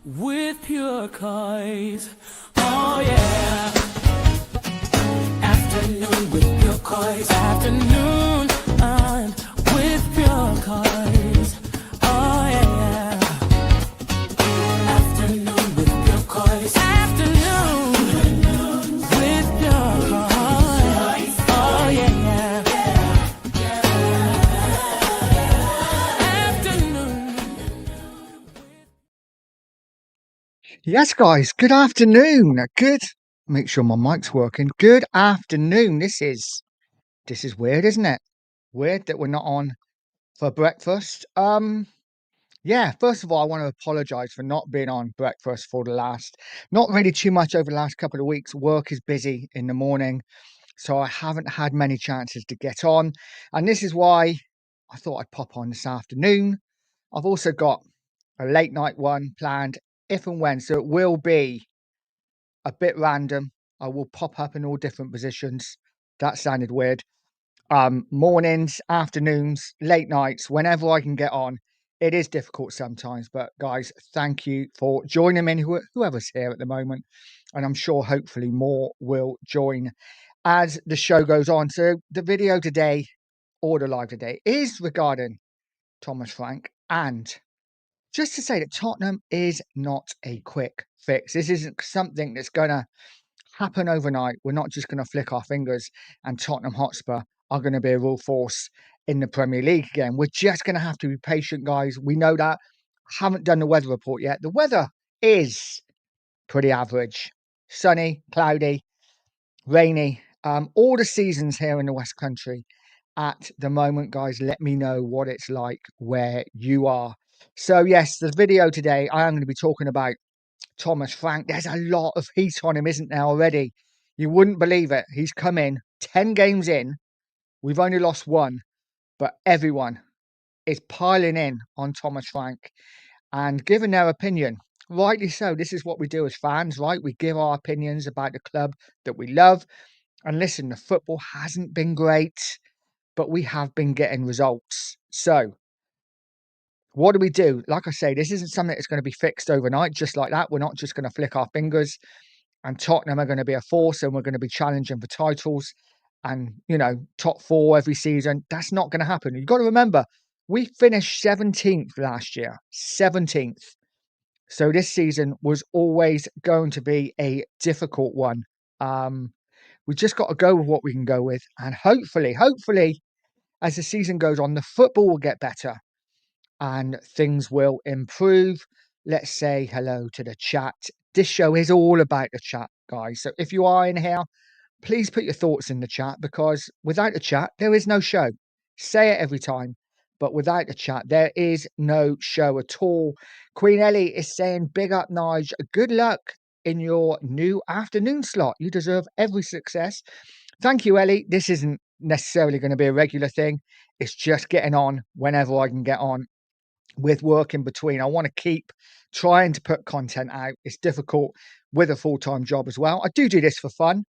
with Pure Coys. Oh yeah. Afternoon with Pure Coys. Afternoon with Pure Coys. Oh yeah. Afternoon with Pure Coys. Afternoon with Pure Coys. Oh yeah. Afternoon. Yes, guys, good afternoon. Make sure my mic's working. Good afternoon. This is weird, isn't it? Weird that we're not on for breakfast. Yeah, first of all, I want to apologize for not being on breakfast for not really too much over the last couple of weeks. Work is busy in the morning, so I haven't had many chances to get on. And this is why I thought I'd pop on this afternoon. I've also got a late night one planned if and when, so it will be a bit random. I will pop up in all different positions. That sounded weird. Mornings, afternoons, late nights, whenever I can get on. It is difficult sometimes, but guys, thank you for joining me, whoever's here at the moment. And I'm sure hopefully more will join as the show goes on. So the video today, or the live today, is regarding Thomas Frank. And just to say that Tottenham is not a quick fix. This isn't something that's going to happen overnight. We're not just going to flick our fingers and Tottenham Hotspur are going to be a real force in the Premier League again. We're just going to have to be patient, guys. We know that. I haven't done the weather report yet. The weather is pretty average. Sunny, cloudy, rainy. All the seasons here in the West Country at the moment, guys. Let me know what it's like where you are. So yes, the video today, I am going to be talking about Thomas Frank. There's a lot of heat on him, isn't there, already? You wouldn't believe it. He's come in 10 games in. We've only lost one, but everyone is piling in on Thomas Frank and giving their opinion. Rightly so. This is what we do as fans, right? We give our opinions about the club that we love. And listen, the football hasn't been great, but we have been getting results. So what do we do? Like I say, this isn't something that's going to be fixed overnight, just like that. We're not just going to flick our fingers and Tottenham are going to be a force and we're going to be challenging for titles and, top four every season. That's not going to happen. You've got to remember, we finished 17th last year, 17th. So this season was always going to be a difficult one. We just got to go with what we can go with. And hopefully, as the season goes on, the football will get better and things will improve. Let's say hello to the chat. This show is all about the chat, guys. So if you are in here, please put your thoughts in the chat, because without the chat, there is no show. Say it every time, but without the chat, there is no show at all. Queen Ellie is saying, big up, Nige. Good luck in your new afternoon slot. You deserve every success. Thank you, Ellie. This isn't necessarily going to be a regular thing. It's just getting on whenever I can get on with work in between. I want to keep trying to put content out. It's difficult with a full-time job as well. I do this for fun.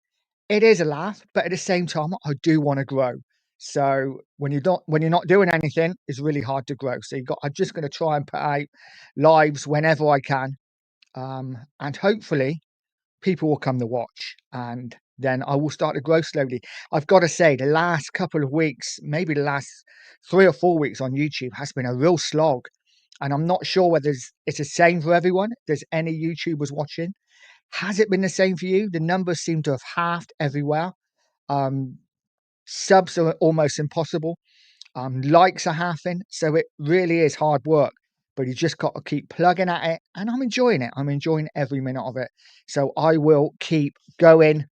It is a laugh, but at the same time, I do want to grow. So when you're not doing anything, it's really hard to grow. So I'm just going to try and put out lives whenever I can, and hopefully people will come to watch, and then I will start to grow slowly. I've got to say, the last couple of weeks, maybe the last 3 or 4 weeks on YouTube has been a real slog. And I'm not sure whether it's the same for everyone. If there's any YouTubers watching. Has it been the same for you? The numbers seem to have halved everywhere. Subs are almost impossible. Likes are halving. So it really is hard work. But you just got to keep plugging at it. And I'm enjoying it. I'm enjoying every minute of it. So I will keep going.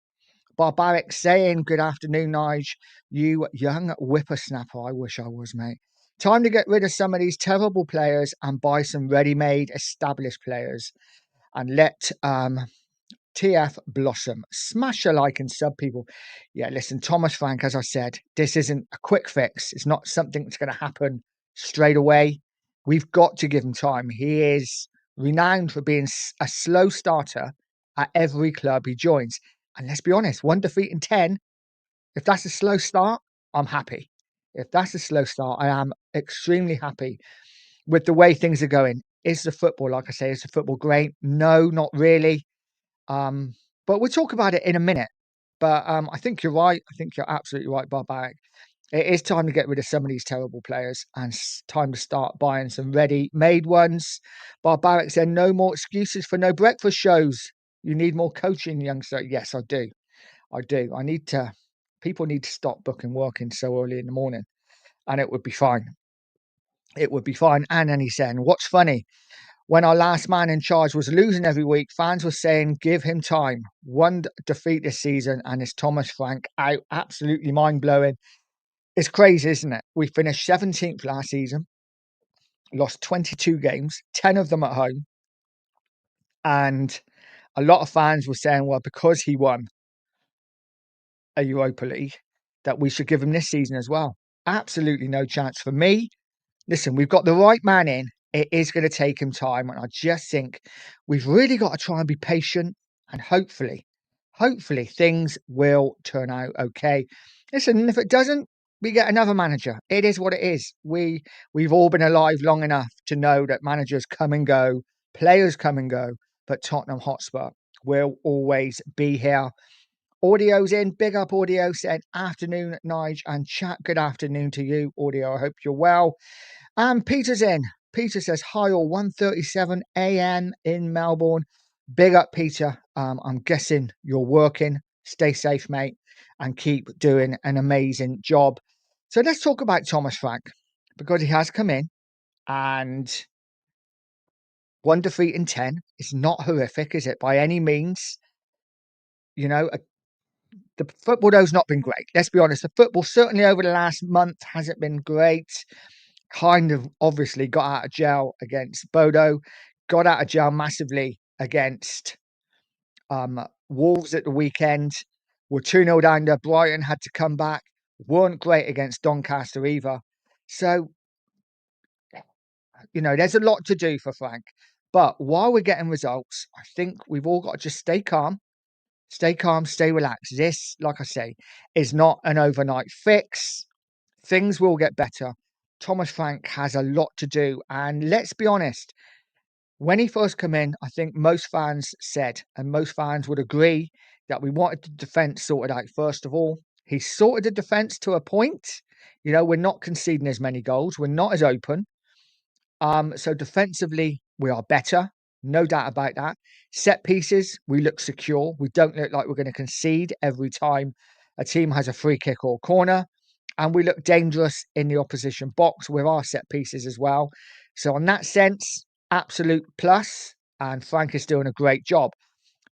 Barbaric saying, good afternoon, Nige. You young whippersnapper. I wish I was, mate. Time to get rid of some of these terrible players and buy some ready-made established players. And let TF blossom. Smash a like and sub, people. Yeah, listen, Thomas Frank, as I said, this isn't a quick fix. It's not something that's going to happen straight away. We've got to give him time. He is renowned for being a slow starter at every club he joins. And let's be honest, 1 defeat in 10, if that's a slow start, I'm happy. If that's a slow start, I am extremely happy with the way things are going. Is the football, like I say, is the football great? No, not really. But we'll talk about it in a minute. But I think you're right. I think you're absolutely right, Barbaric. It is time to get rid of some of these terrible players and time to start buying some ready-made ones. Barbaric said, no more excuses for no breakfast shows. You need more coaching, youngster. Yes, I do. I do. People need to stop booking working so early in the morning, and it would be fine. It would be fine. And then he's saying, what's funny? When our last man in charge was losing every week, fans were saying, give him time. One defeat this season, and it's Thomas Frank out. Absolutely mind-blowing. It's crazy, isn't it? We finished 17th last season, lost 22 games, 10 of them at home. And a lot of fans were saying, well, because he won a Europa League, that we should give him this season as well. Absolutely no chance for me. Listen, we've got the right man in. It is going to take him time. And I just think we've really got to try and be patient, and hopefully things will turn out okay. Listen, if it doesn't, we get another manager. It is what it is. We've all been alive long enough to know that managers come and go, players come and go, but Tottenham Hotspur will always be here. Audio's in. Big up Audio, said afternoon, Nige and chat. Good afternoon to you, Audio. I hope you're well. And Peter's in. Peter says, hi, all 1:37 a.m. in Melbourne. Big up, Peter. I'm guessing you're working. Stay safe, mate, and keep doing an amazing job. So let's talk about Thomas Frank, because he has come in and one defeat in 10. It's not horrific, is it, by any means? You know, the football, though, has not been great. Let's be honest. The football, certainly over the last month, hasn't been great. Kind of obviously got out of jail against Bodo, got out of jail massively against Wolves at the weekend. Were 2-0 down there. Brighton had to come back. Weren't great against Doncaster either. So, you know, there's a lot to do for Frank. But while we're getting results, I think we've all got to just stay calm, stay relaxed. This, like I say, is not an overnight fix. Things will get better. Thomas Frank has a lot to do. And let's be honest, when he first came in, I think most fans said, and most fans would agree, that we wanted the defence sorted out first of all. He sorted the defence to a point. You know, we're not conceding as many goals. We're not as open. So defensively, we are better. No doubt about that. Set pieces, we look secure. We don't look like we're going to concede every time a team has a free kick or corner. And we look dangerous in the opposition box with our set pieces as well. So in that sense, absolute plus. And Frank is doing a great job.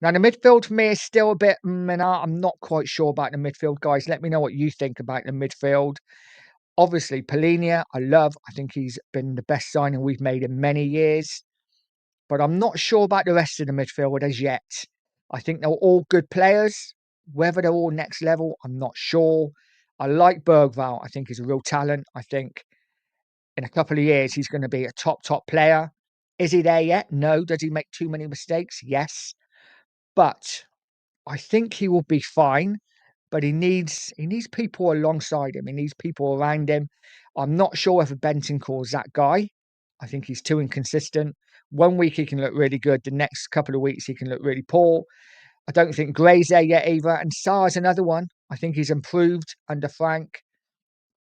Now, the midfield for me is still a bit, I'm not quite sure about the midfield, guys. Let me know what you think about the midfield. Obviously, Polinia, I love. I think he's been the best signing we've made in many years. But I'm not sure about the rest of the midfield as yet. I think they're all good players. Whether they're all next level, I'm not sure. I like Bergvall. I think he's a real talent. I think in a couple of years, he's going to be a top player. Is he there yet? No. Does he make too many mistakes? Yes. But I think he will be fine. But he needs people alongside him. He needs people around him. I'm not sure if Bentancur's that guy. I think he's too inconsistent. 1 week he can look really good. The next couple of weeks he can look really poor. I don't think Gray's there yet either. And Sarr's another one. I think he's improved under Frank.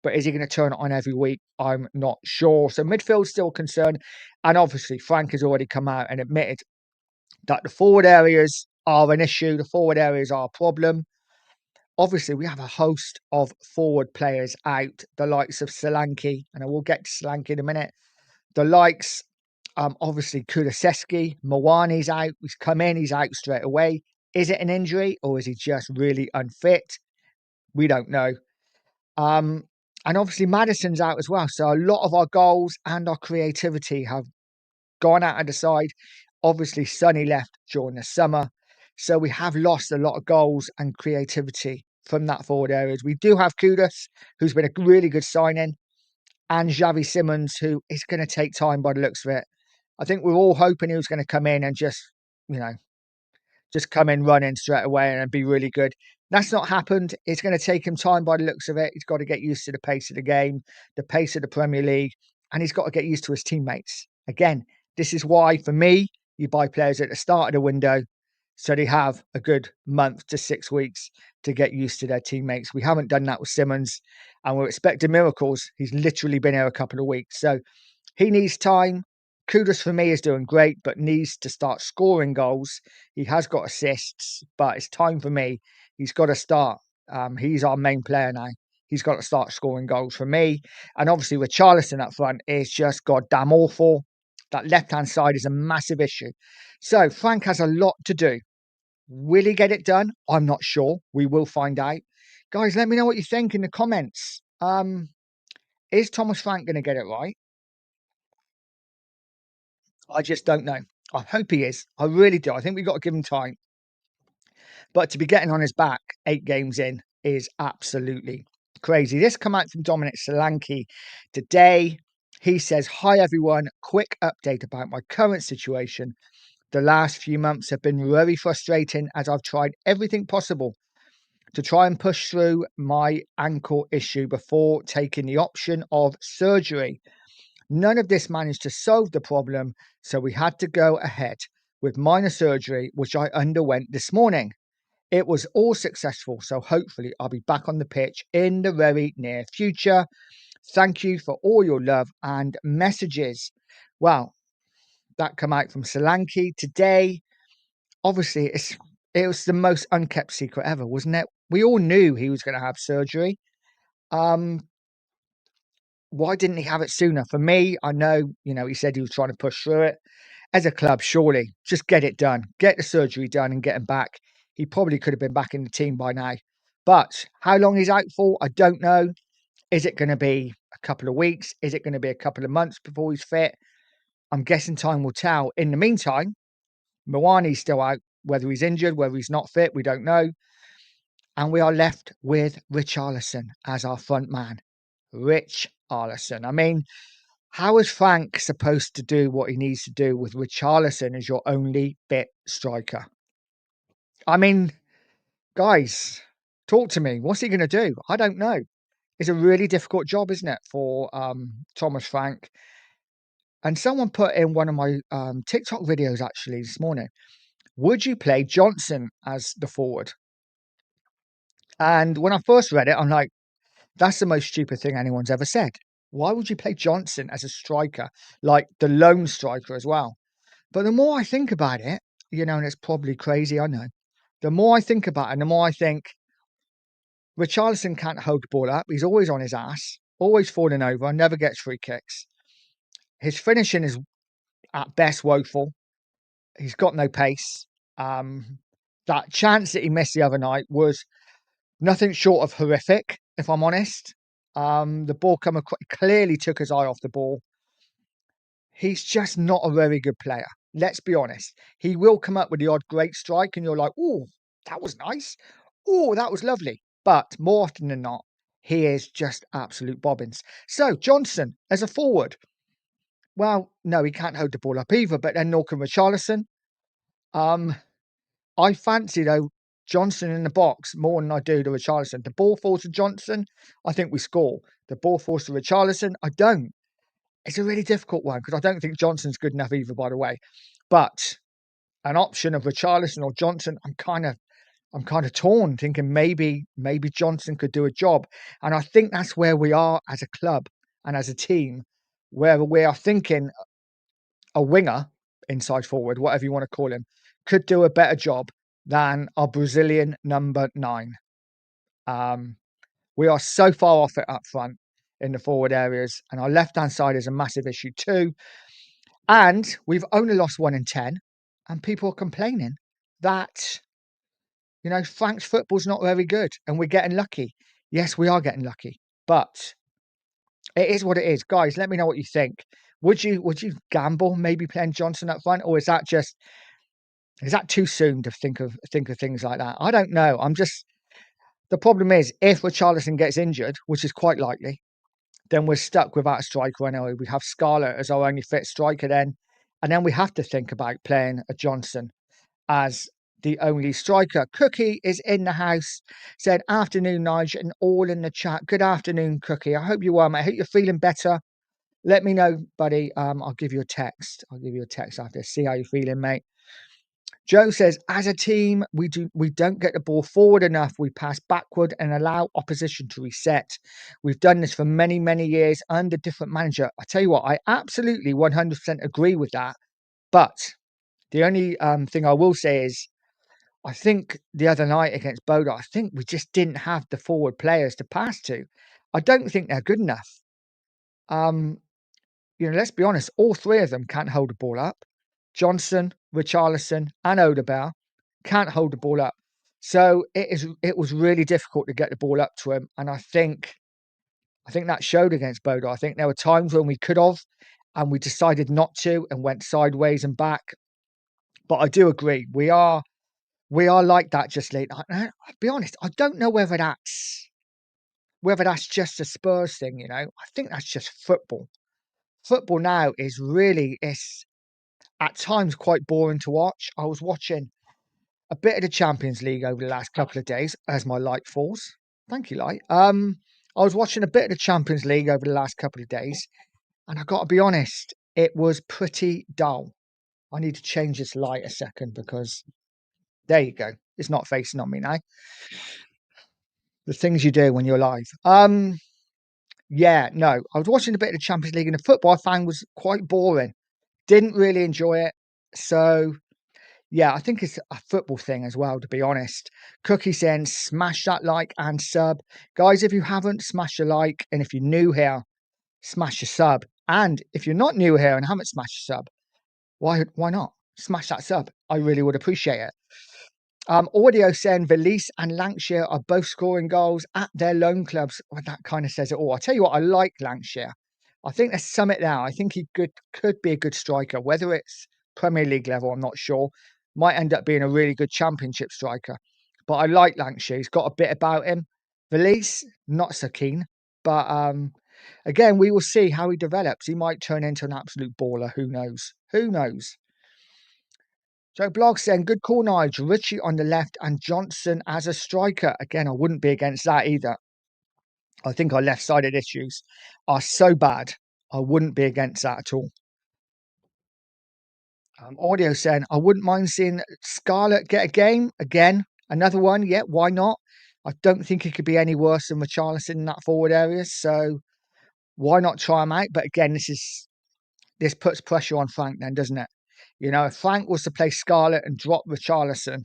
But is he going to turn it on every week? I'm not sure. So midfield's still concerned. And obviously Frank has already come out and admitted that the forward areas are an issue. The forward areas are a problem. Obviously, we have a host of forward players out, the likes of Solanke, and I will get to Solanke in a minute. The likes, obviously, Kulusevski, Mwani's out. He's come in, he's out straight away. Is it an injury or is he just really unfit? We don't know. And obviously, Maddison's out as well. So a lot of our goals and our creativity have gone out of the side. Obviously, Sonny left during the summer. So we have lost a lot of goals and creativity from that forward areas. We do have Kudus, who's been a really good signing, and Xavi Simons, who is going to take time by the looks of it. I think we're all hoping he was going to come in and just come in running straight away and be really good. That's not happened. It's going to take him time by the looks of it. He's got to get used to the pace of the game, the pace of the Premier League, and he's got to get used to his teammates. Again, This is why, for me, you buy players at the start of the window so they have a good month to 6 weeks to get used to their teammates. We haven't done that with Simmons, and we're expecting miracles. He's literally been here a couple of weeks. So he needs time. Kudus for me is doing great, but needs to start scoring goals. He has got assists, but it's time for me. He's got to start. He's our main player now. He's got to start scoring goals for me. And obviously, with Richarlison up front, is just goddamn awful. That left-hand side is a massive issue. So Frank has a lot to do. Will he get it done? I'm not sure. We will find out. Guys, let me know what you think in the comments. Is Thomas Frank going to get it right? I just don't know. I hope he is. I really do. I think we've got to give him time. But to be getting on his back 8 games in is absolutely crazy. This come out from Dominic Solanke today. He says, "Hi everyone, quick update about my current situation. The last few months have been very frustrating as I've tried everything possible to try and push through my ankle issue before taking the option of surgery. None of this managed to solve the problem, so we had to go ahead with minor surgery, which I underwent this morning. It was all successful, so hopefully I'll be back on the pitch in the very near future. Thank you for all your love and messages." Well, that come out from Solanke today. Obviously, it was the most unkept secret ever, wasn't it? We all knew he was going to have surgery. Why didn't he have it sooner? For me, I know, he said he was trying to push through it. As a club, surely just get it done, get the surgery done and get him back. He probably could have been back in the team by now. But how long he's out for, I don't know. Is it going to be a couple of weeks? Is it going to be a couple of months before he's fit? I'm guessing time will tell. In the meantime, Mwani's still out. Whether he's injured, whether he's not fit, we don't know. And we are left with Richarlison as our front man. Richarlison. I mean, how is Frank supposed to do what he needs to do with Richarlison as your only fit striker? I mean, guys, talk to me. What's he going to do? I don't know. It's a really difficult job, isn't it, for Thomas Frank? And someone put in one of my TikTok videos actually this morning, would you play Johnson as the forward? And when I first read it, I'm like, that's the most stupid thing anyone's ever said. Why would you play Johnson as a striker, like the lone striker as well? But the more I think about it, and it's probably crazy, I know. The more I think about it, the more I think Richarlison can't hold the ball up. He's always on his ass, always falling over, never gets free kicks. His finishing is at best woeful. He's got no pace. That chance that he missed the other night was nothing short of horrific, if I'm honest. The ball clearly took his eye off the ball. He's just not a very good player. Let's be honest. He will come up with the odd great strike and you're like, oh, that was nice. Oh, that was lovely. But more often than not, he is just absolute bobbins. So Johnson as a forward. Well, no, he can't hold the ball up either, but then nor can Richarlison. I fancy, though, Johnson in the box more than I do to Richarlison. The ball falls to Johnson, I think we score. The ball falls to Richarlison, I don't. It's a really difficult one because I don't think Johnson's good enough either, by the way. But an option of Richarlison or Johnson, I'm kind of torn, thinking maybe Johnson could do a job. And I think that's where we are as a club and as a team, where we are thinking a winger, inside forward, whatever you want to call him, could do a better job than our Brazilian number 9. We are so far off it up front in the forward areas, and our left-hand side is a massive issue too. And we've only lost 1 in 10, and people are complaining that, Frank's football's not very good, and we're getting lucky. Yes, we are getting lucky, but it is what it is. Guys, let me know what you think. Would you gamble maybe playing Johnson up front, or is that too soon to think of things like that? I don't know. The problem is if Richarlison gets injured, which is quite likely, then we're stuck without a striker anyway. We have Scarlett as our only fit striker then, and then we have to think about playing a Johnson as the only striker. Cookie is in the house, said, "Afternoon, Nigel," and all in the chat. Good afternoon, Cookie. I hope you are, mate. I hope you're feeling better. Let me know, buddy. I'll give you a text. I'll give you a text after. See how you're feeling, mate. Joe says, as a team, we don't get the ball forward enough. We pass backward and allow opposition to reset. We've done this for many, many years under different manager. I tell you what, I absolutely 100% agree with that. But the only thing I will say is, I think the other night against Bodo, I think we just didn't have the forward players to pass to. I don't think they're good enough. Let's be honest, all three of them can't hold the ball up. Johnson, Richarlison, and Odegaard can't hold the ball up. So it was really difficult to get the ball up to him. And I think that showed against Bodo. I think there were times when we could have, and we decided not to and went sideways and back. But I do agree, we are like that just late. I'll be honest, I don't know whether that's just a Spurs thing. I think that's just football. Football now is really, it's at times quite boring to watch. I was watching a bit of the Champions League over the last couple of days as my light falls. Thank you, light. I was watching a bit of the Champions League over the last couple of days, and I got to be honest, it was pretty dull. I need to change this light a second because there you go. It's not facing on me now. The things you do when you're live. Yeah, no, I was watching a bit of the Champions League, and the football I found was quite boring. Didn't really enjoy it. So yeah, I think it's a football thing as well, to be honest. Cookie saying, smash that like and sub. Guys, if you haven't, smash a like. And if you're new here, smash a sub. And if you're not new here and haven't smashed a sub, why not? Smash that sub. I really would appreciate it. Audio saying Valise and Lancashire are both scoring goals at their loan clubs. Well, that kind of says it all. I tell you what, I like Lancashire. I think there's something there. I think he could be a good striker, whether it's Premier League level, I'm not sure. Might end up being a really good Championship striker. But I like Lancashire. He's got a bit about him. Valise, not so keen. But again, we will see how he develops. He might turn into an absolute baller. Who knows? Who knows? So Blog saying, good call, Nigel. Richie on the left and Johnson as a striker. Again, I wouldn't be against that either. I think our left-sided issues are so bad. I wouldn't be against that at all. Audio saying, I wouldn't mind seeing Scarlett get a game. Again, another one. Yeah, why not? I don't think it could be any worse than Richarlison in that forward area. So why not try him out? But again, this puts pressure on Frank then, doesn't it? If Frank was to play Scarlett and drop Richarlison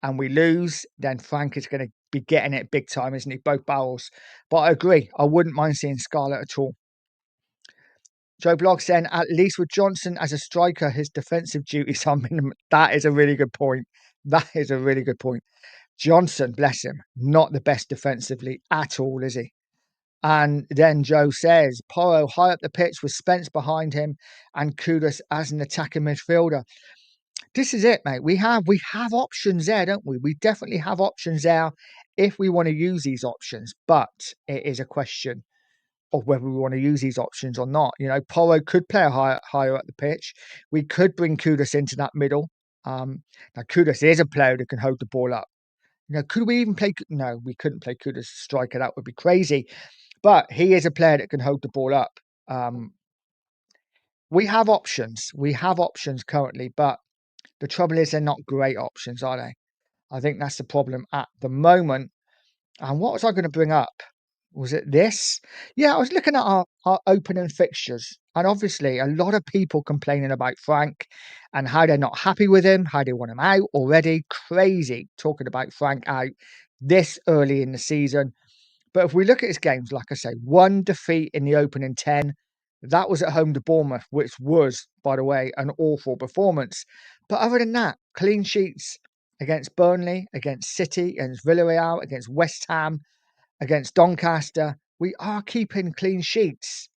and we lose, then Frank is going to be getting it big time, isn't he? Both barrels. But I agree. I wouldn't mind seeing Scarlett at all. Joe Blog saying, at least with Johnson as a striker, his defensive duties are minimum. That is a really good point. That is a really good point. Johnson, bless him, not the best defensively at all, is he? And then Joe says, Porro high up the pitch with Spence behind him and Kudus as an attacking midfielder. This is it, mate. We have options there, don't we? We definitely have options there if we want to use these options. But it is a question of whether we want to use these options or not. Porro could play higher up the pitch. We could bring Kudus into that middle. Now, Kudus is a player that can hold the ball up. Could we even play? No, we couldn't play Kudus striker. That would be crazy. But he is a player that can hold the ball up. We have options. We have options currently, but the trouble is they're not great options, are they? I think that's the problem at the moment. And what was I going to bring up? Was it this? Yeah, I was looking at our opening fixtures. And obviously, a lot of people complaining about Frank and how they're not happy with him, how they want him out already. Crazy talking about Frank out this early in the season. But if we look at his games, like I say, 1 defeat in the opening 10. That was at home to Bournemouth, which was, by the way, an awful performance. But other than that, clean sheets against Burnley, against City, against Villarreal, against West Ham, against Doncaster. We are keeping clean sheets.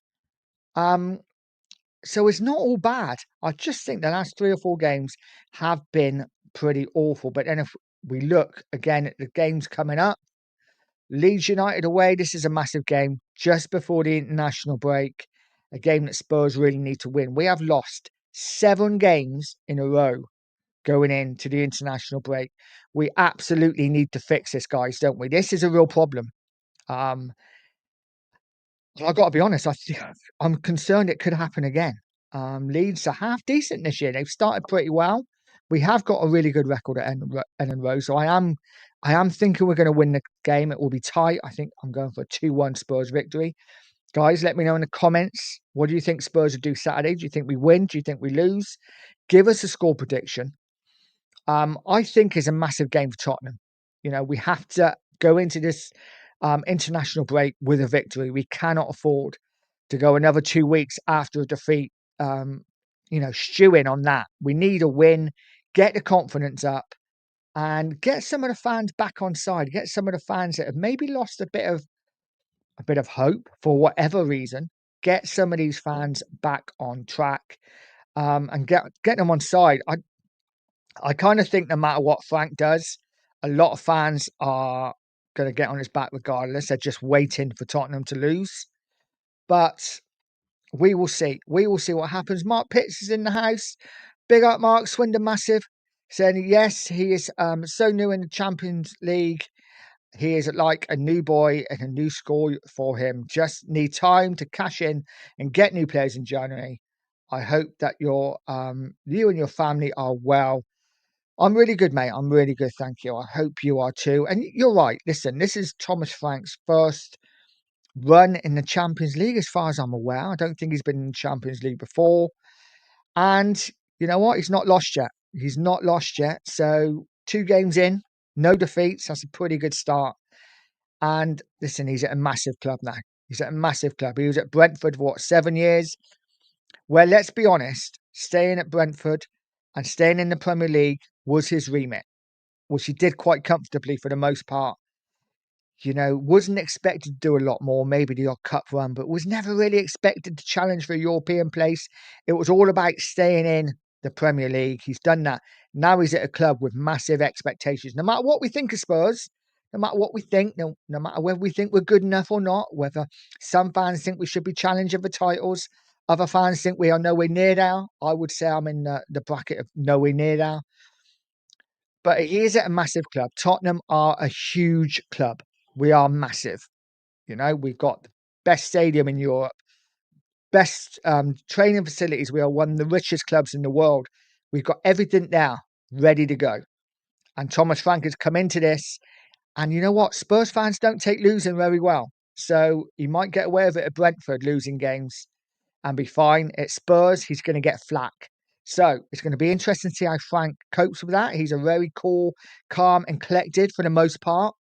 So it's not all bad. I just think the last 3 or 4 games have been pretty awful. But then if we look again at the games coming up, Leeds United away, this is a massive game just before the international break, a game that Spurs really need to win. We have lost 7 games in a row going into the international break. We absolutely need to fix this, guys, don't we? This is a real problem. I I've got to be honest, I'm concerned it could happen again. Leeds are half decent this year. They've started pretty well. We have got a really good record at Ellen Road, so I am thinking we're going to win the game. It will be tight. I think I'm going for a 2-1 Spurs victory. Guys, let me know in the comments. What do you think Spurs will do Saturday? Do you think we win? Do you think we lose? Give us a score prediction. I think it's a massive game for Tottenham. We have to go into this international break with a victory. We cannot afford to go another 2 weeks after a defeat, stewing on that. We need a win, get the confidence up, and get some of the fans back on side. Get some of the fans that have maybe lost a bit of hope for whatever reason. Get some of these fans back on track, and get them on side. I kind of think no matter what Frank does, a lot of fans are going to get on his back regardless. They're just waiting for Tottenham to lose. But we will see. We will see what happens. Mark Pitts is in the house. Big up, Mark. Swindon Massive. Saying, yes, he is so new in the Champions League. He is like a new boy and a new school for him. Just need time to cash in and get new players in January. I hope that you and your family are well. I'm really good, mate. I'm really good. Thank you. I hope you are too. And you're right. Listen, this is Thomas Frank's first run in the Champions League, as far as I'm aware. I don't think he's been in the Champions League before. And you know what? He's not lost yet. He's not lost yet. So 2 games in, no defeats. That's a pretty good start. And listen, he's at a massive club now. He's at a massive club. He was at Brentford for 7 years? Well, let's be honest, staying at Brentford and staying in the Premier League was his remit, which he did quite comfortably for the most part. Wasn't expected to do a lot more, maybe the odd cup run, but was never really expected to challenge for a European place. It was all about staying in the Premier League. He's done that. Now he's at a club with massive expectations. No matter what we think of Spurs, no matter what we think, no matter whether we think we're good enough or not, whether some fans think we should be challenging for titles, other fans think we are nowhere near there. I would say I'm in the bracket of nowhere near there. But he is at a massive club. Tottenham are a huge club. We are massive. We've got the best stadium in Europe, best training facilities. We are one of the richest clubs in the world. We've got everything there ready to go. And Thomas Frank has come into this. And you know what? Spurs fans don't take losing very well. So he might get away with it at Brentford, losing games, and be fine. At Spurs, he's going to get flack. So it's going to be interesting to see how Frank copes with that. He's a very cool, calm and collected for the most part.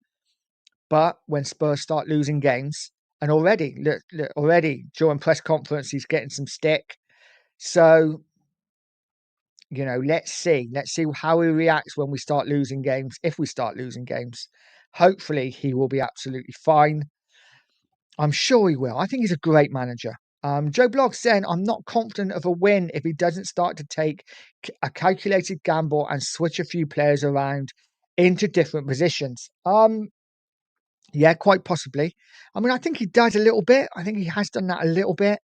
But when Spurs start losing games, and already, look, already during press conference, he's getting some stick. So, let's see. Let's see how he reacts when we start losing games, if we start losing games. Hopefully, he will be absolutely fine. I'm sure he will. I think he's a great manager. Joe Blogg saying, I'm not confident of a win if he doesn't start to take a calculated gamble and switch a few players around into different positions. Yeah, quite possibly. I mean, I think he does a little bit. I think he has done that a little bit.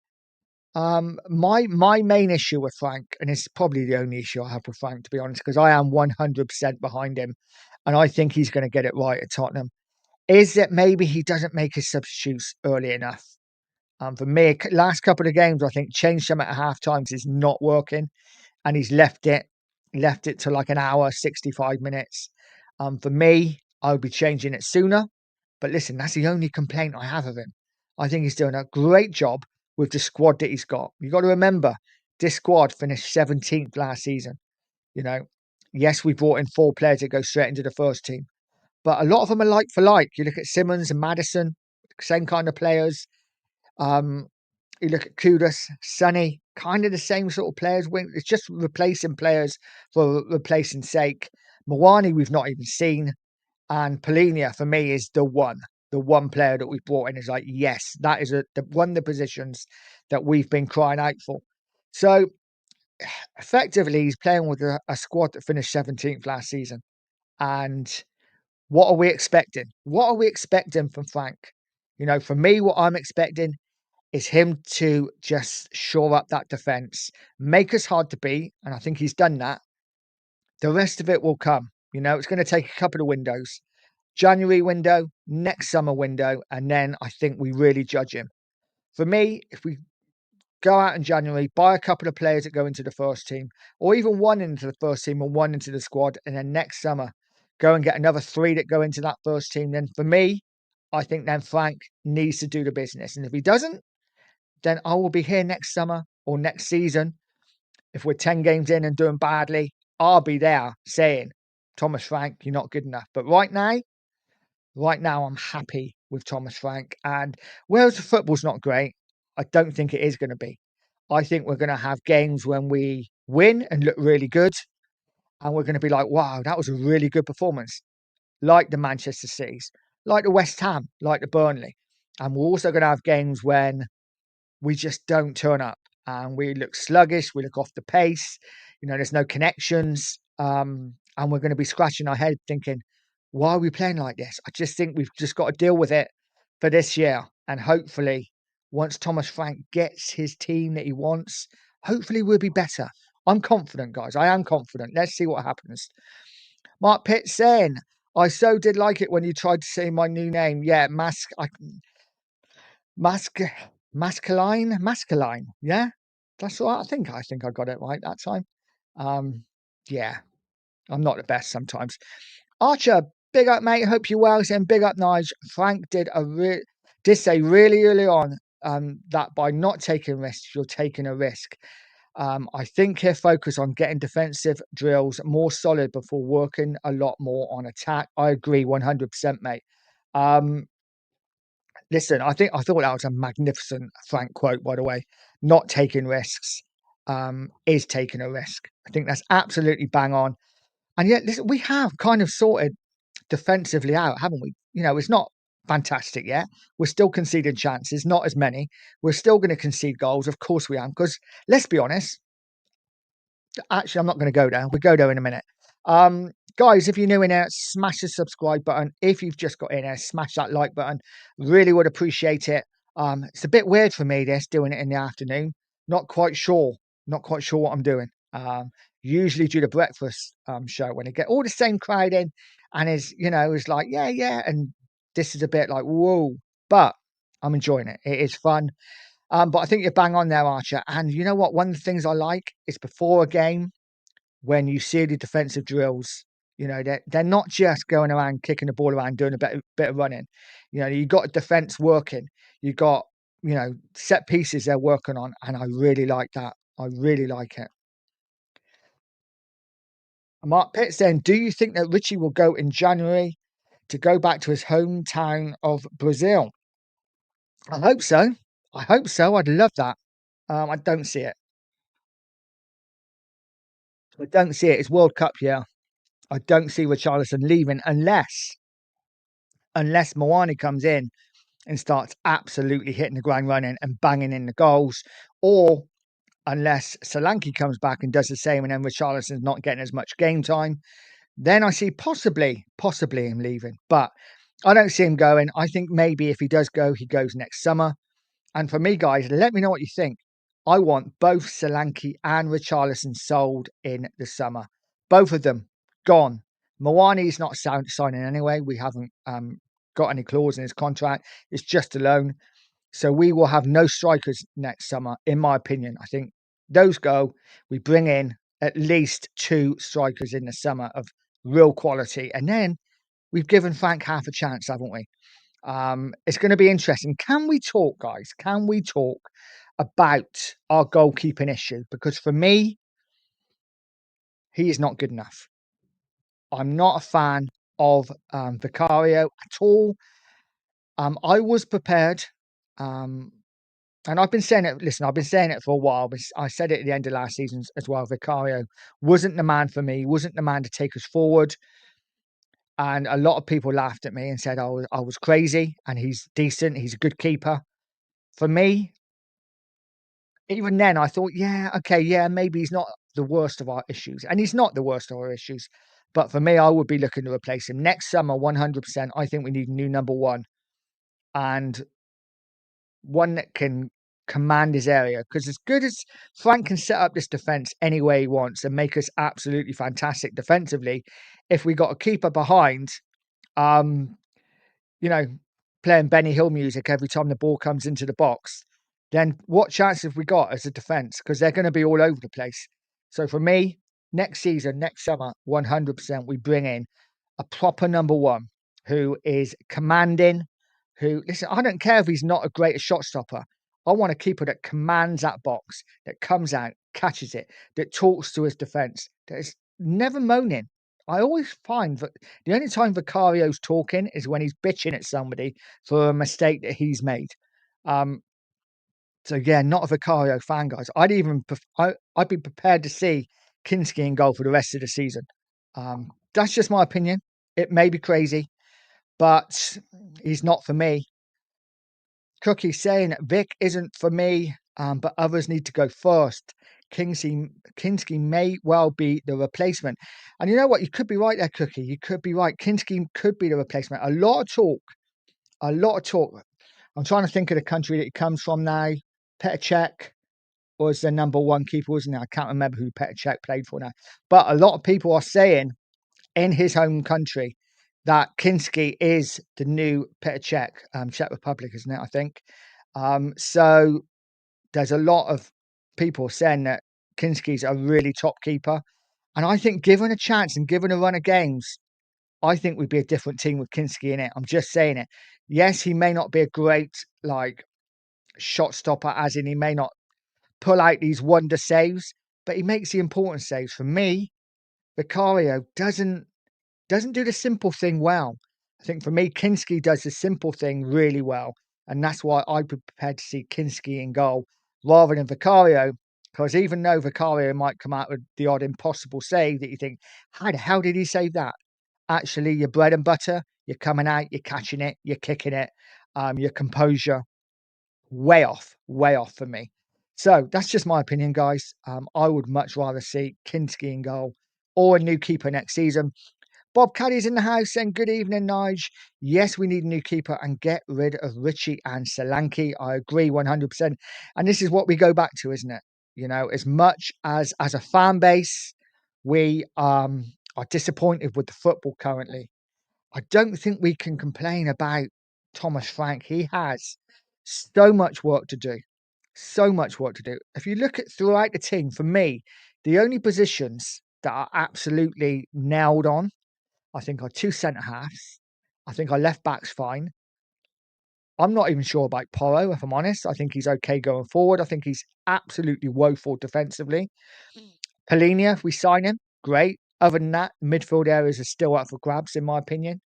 My main issue with Frank, and it's probably the only issue I have with Frank, to be honest, because I am 100% behind him, and I think he's going to get it right at Tottenham, is that maybe he doesn't make his substitutes early enough. For me, last couple of games, I think change them at half times is not working, and he's left it to like an hour, 65 minutes. For me, I would be changing it sooner. But listen, that's the only complaint I have of him. I think he's doing a great job with the squad that he's got. You've got to remember, this squad finished 17th last season. Yes, we brought in 4 players that go straight into the first team, but a lot of them are like for like. You look at Simmons and Maddison, same kind of players. You look at Kudus, Sonny, kind of the same sort of players. It's just replacing players for replacing sake. Mawani, we've not even seen. And Polinia, for me, is the one player that we've brought in is like, yes, that is one of the positions that we've been crying out for. So effectively, he's playing with a squad that finished 17th last season. And what are we expecting? What are we expecting from Frank? For me, what I'm expecting is him to just shore up that defence, make us hard to beat. And I think he's done that. The rest of it will come. It's going to take a couple of windows. January window, next summer window, and then I think we really judge him. For me, if we go out in January, buy a couple of players that go into the first team, or even one into the first team and one into the squad, and then next summer go and get another 3 that go into that first team, then for me, I think then Frank needs to do the business. And if he doesn't, then I will be here next summer or next season. If we're 10 games in and doing badly, I'll be there saying, Thomas Frank, you're not good enough. But right now, I'm happy with Thomas Frank. And whereas the football's not great, I don't think it is going to be. I think we're going to have games when we win and look really good. And we're going to be like, wow, that was a really good performance. Like the Manchester Cities, like the West Ham, like the Burnley. And we're also going to have games when we just don't turn up and we look sluggish, we look off the pace, there's no connections. And we're going to be scratching our head thinking, why are we playing like this? I just think we've just got to deal with it for this year. And hopefully, once Thomas Frank gets his team that he wants, hopefully we'll be better. I'm confident, guys. I am confident. Let's see what happens. Mark Pitt saying, I so did like it when you tried to say my new name. Yeah, Masculine. Yeah, that's right. I think I got it right that time. Yeah, I'm not the best sometimes. Archer, big up, mate. Hope you're well. Saying big up, Nige. Frank did say really early on that by not taking risks, you're taking a risk. I think he'll focus on getting defensive drills more solid before working a lot more on attack. I agree 100%, mate. Listen, I thought that was a magnificent Frank quote, by the way. Not taking risks is taking a risk. I think that's absolutely bang on. And yet, listen, we have kind of sorted defensively out, haven't we? It's not fantastic yet. We're still conceding chances, not as many. We're still going to concede goals. Of course we am. Because let's be honest, actually, I'm not going to go there. We'll go there in a minute. Guys, if you're new in here, smash the subscribe button. If you've just got in here, smash that like button. Really would appreciate it. It's a bit weird for me, this, doing it in the afternoon. Not quite sure what I'm doing. Usually do the breakfast show when they get all the same crowd in and is like, yeah. And this is a bit like, whoa. But I'm enjoying it. It is fun. But I think you're bang on there, Archer. And you know what? One of the things I like is before a game, when you see the defensive drills, they're not just going around kicking the ball around, doing a bit of running. You've got defense working. You've got, set pieces they're working on. And I really like that. I really like it. Mark Pitt saying, do you think that Richie will go in January to go back to his hometown of Brazil? I hope so. I'd love that. I don't see it. I don't see it. It's World Cup year. I don't see Richarlison leaving unless Moani comes in and starts absolutely hitting the ground running and banging in the goals, or unless Solanke comes back and does the same and then Richarlison's not getting as much game time, then I see possibly him leaving. But I don't see him going. I think maybe if he does go, he goes next summer. And for me, guys, let me know what you think. I want both Solanke and Richarlison sold in the summer. Both of them gone. Moani's not signing anyway. We haven't got any clause in his contract. It's just a loan. So we will have no strikers next summer, in my opinion. I think those go. We bring in at least 2 strikers in the summer of real quality. And then we've given Frank half a chance, haven't we? It's going to be interesting. Can we talk, guys? Can we talk about our goalkeeping issue? Because for me, he is not good enough. I'm not a fan of Vicario at all. I was prepared, and I've been saying it. Listen, I've been saying it for a while. But I said it at the end of last season as well. Vicario wasn't the man for me. Wasn't the man to take us forward. And a lot of people laughed at me and said I was crazy. And he's decent. He's a good keeper. For me, even then, I thought, maybe he's not the worst of our issues. And he's not the worst of our issues. But for me, I would be looking to replace him. Next summer, 100%, I think we need a new number one. And one that can command his area. Because as good as Frank can set up this defence any way he wants and make us absolutely fantastic defensively, if we got a keeper behind, playing Benny Hill music every time the ball comes into the box, then what chance have we got as a defence? Because they're going to be all over the place. So for me, next season, next summer, 100%, we bring in a proper number one who is commanding, who, listen, I don't care if he's not a great shot stopper. I want a keeper that commands that box, that comes out, catches it, that talks to his defence, that is never moaning. I always find that the only time Vicario's talking is when he's bitching at somebody for a mistake that he's made. Um, so yeah, not a Vicario fan, guys. I'd be prepared to see Kinski in goal for the rest of the season. That's just my opinion. It may be crazy, but he's not for me. Cookie saying Vic isn't for me, but others need to go first. Kinski may well be the replacement. And you know what? You could be right there, Cookie. You could be right. Kinski could be the replacement. A lot of talk. A lot of talk. I'm trying to think of the country that he comes from now. Petr Cech was the number one keeper, wasn't it? I can't remember who Petr Cech played for now. But a lot of people are saying in his home country that Kinski is the new Petr Cech, Czech Republic, isn't it? I think. So there's a lot of people saying that Kinski's a really top keeper. And I think given a chance and given a run of games, I think we'd be a different team with Kinski in it. I'm just saying it. Yes, he may not be a great shot stopper, as in he may not pull out these wonder saves, but he makes the important saves. For me, Vicario doesn't do the simple thing well. I think for me, Kinski does the simple thing really well. And that's why I'd be prepared to see Kinski in goal rather than Vicario. Because even though Vicario might come out with the odd impossible save that you think, how the hell did he save that? Actually, your bread and butter, you're coming out, you're catching it, you're kicking it, your composure, way off for me. So that's just my opinion, guys. I would much rather see Kinski in goal or a new keeper next season. Bob Caddy's in the house saying, good evening, Nige. Yes, we need a new keeper and get rid of Richie and Solanke. I agree 100%. And this is what we go back to, isn't it? You know, as much as a fan base, we are disappointed with the football currently. I don't think we can complain about Thomas Frank. He has so much work to do. So much work to do. If you look at throughout the team, for me, the only positions that are absolutely nailed on, I think, are two centre halves. I think our left back's fine. I'm not even sure about Porro, if I'm honest. I think he's okay going forward. I think he's absolutely woeful defensively. Polinia, if we sign him, great. Other than that, midfield areas are still up for grabs, in my opinion.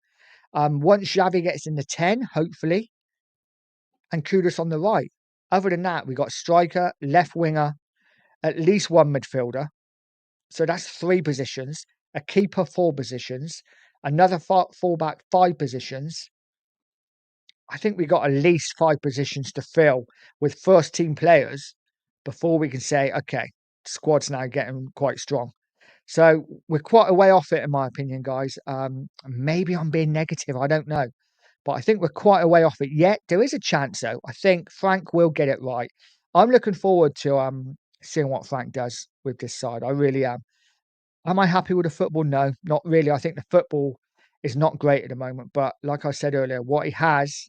Once Xavi gets in the 10, hopefully, and Kudus on the right. Other than that, we got striker, left winger, at least one midfielder. So that's three positions. A keeper, four positions. Another fullback, five positions. I think we got at least five positions to fill with first team players before we can say, okay, squad's now getting quite strong. So we're quite a way off it, in my opinion, guys. Maybe I'm being negative. I don't know. But I think we're quite a way off it yet. There is a chance, though. I think Frank will get it right. I'm looking forward to seeing what Frank does with this side. I really am. Am I happy with the football? No, not really. I think the football is not great at the moment. But like I said earlier, what he has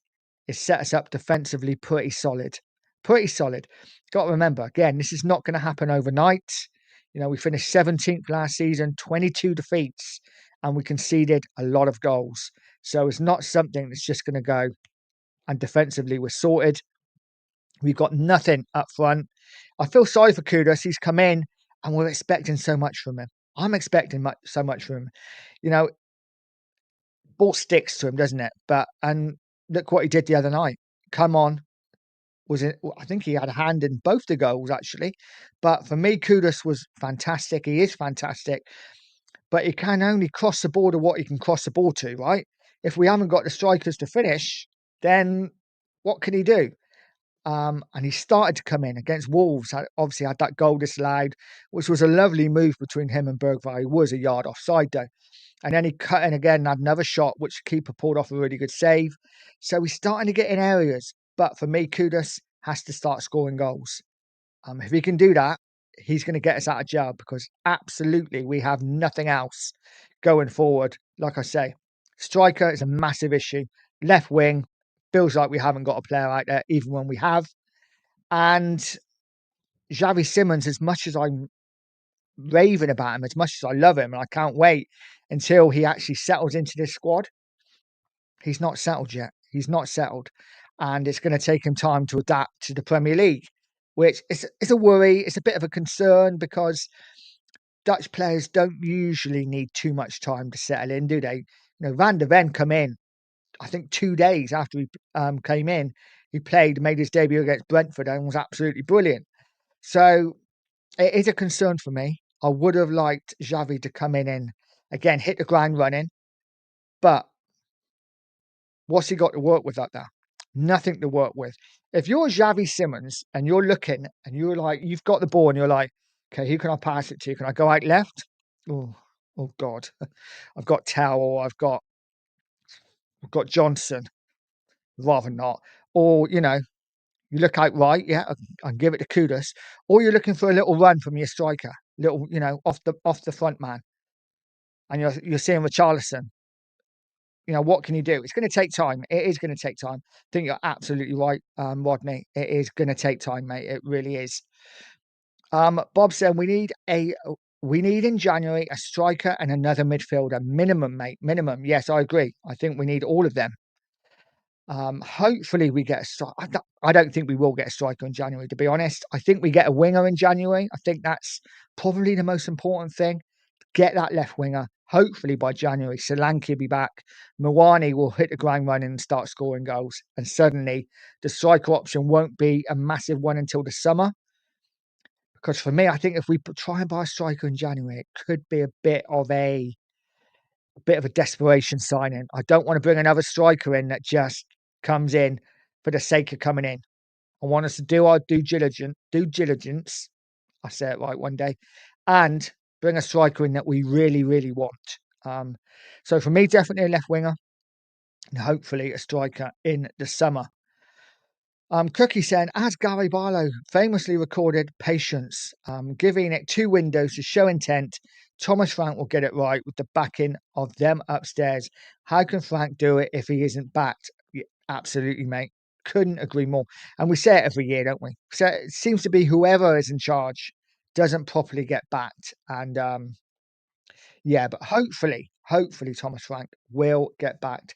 is set us up defensively pretty solid. Pretty solid. Got to remember, again, this is not going to happen overnight. You know, we finished 17th last season, 22 defeats, and we conceded a lot of goals. So it's not something that's just going to go and defensively we're sorted. We've got nothing up front. I feel sorry for Kudus. He's come in and we're expecting so much from him. I'm expecting so much from him. You know, ball sticks to him, doesn't it? And look what he did the other night. Come on. I think he had a hand in both the goals, actually. But for me, Kudus was fantastic. He is fantastic. But he can only cross the ball to what he can cross the ball to, right? If we haven't got the strikers to finish, then what can he do? And he started to come in against Wolves. Obviously, had that goal disallowed, which was a lovely move between him and Bergvall. He was a yard offside, though. And then he cut in again and had another shot, which the keeper pulled off a really good save. So he's starting to get in areas. But for me, Kudus has to start scoring goals. If he can do that, he's going to get us out of jail because absolutely we have nothing else going forward. Like I say, striker is a massive issue. Left wing feels like we haven't got a player out there, even when we have. And Xavi Simons, as much as I'm raving about him, as much as I love him, and I can't wait until he actually settles into this squad, he's not settled yet. He's not settled. And it's going to take him time to adapt to the Premier League, which is a worry. It's a bit of a concern because Dutch players don't usually need too much time to settle in, do they? Van der Ven come in, I think 2 days after he came in, he made his debut against Brentford and was absolutely brilliant. So it is a concern for me. I would have liked Xavi to come in and, again, hit the ground running. But what's he got to work with out there? Nothing to work with. If you're Xavi Simons and you're looking and you're like, you've got the ball and you're like, okay, who can I pass it to? Can I go out left? Oh God. I've got Towell, I've got Johnson. Rather not. Or, you look out right, yeah, I can give it to Kudus. Or you're looking for a little run from your striker, little, off the front man. And you're seeing Richarlison. What can you do? It's going to take time. It is going to take time. I think you're absolutely right, Rodney. It is going to take time, mate. It really is. Bob said we need in January a striker and another midfielder. Minimum, mate. Minimum. Yes, I agree. I think we need all of them. Hopefully we get a striker. I don't think we will get a striker in January, to be honest. I think we get a winger in January. I think that's probably the most important thing. Get that left winger. Hopefully by January, Solanke will be back. Mawani will hit the ground running and start scoring goals. And suddenly the striker option won't be a massive one until the summer. Because for me, I think if we try and buy a striker in January, it could be a bit of a desperation signing. I don't want to bring another striker in that just comes in for the sake of coming in. I want us to do our due diligence. I say it right one day, and bring a striker in that we really, really want. So for me, definitely a left winger, and hopefully a striker in the summer. Cookie said, as Gary Barlow famously recorded, patience, giving it 2 windows to show intent. Thomas Frank will get it right with the backing of them upstairs. How can Frank do it if he isn't backed? Yeah, absolutely, mate. Couldn't agree more. And we say it every year, don't we? So it seems to be whoever is in charge doesn't properly get backed. And but hopefully Thomas Frank will get backed.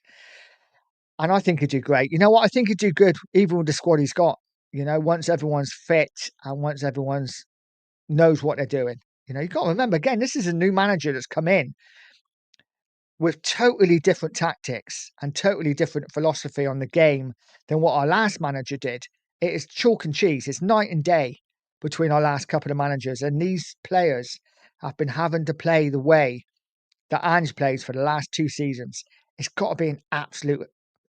And I think he'd do great. You know what? I think he'd do good, even with the squad he's got. Once everyone's fit and once everyone's knows what they're doing. You've got to remember, again, this is a new manager that's come in with totally different tactics and totally different philosophy on the game than what our last manager did. It is chalk and cheese. It's night and day between our last couple of managers. And these players have been having to play the way that Ange plays for the last 2 seasons. It's got to be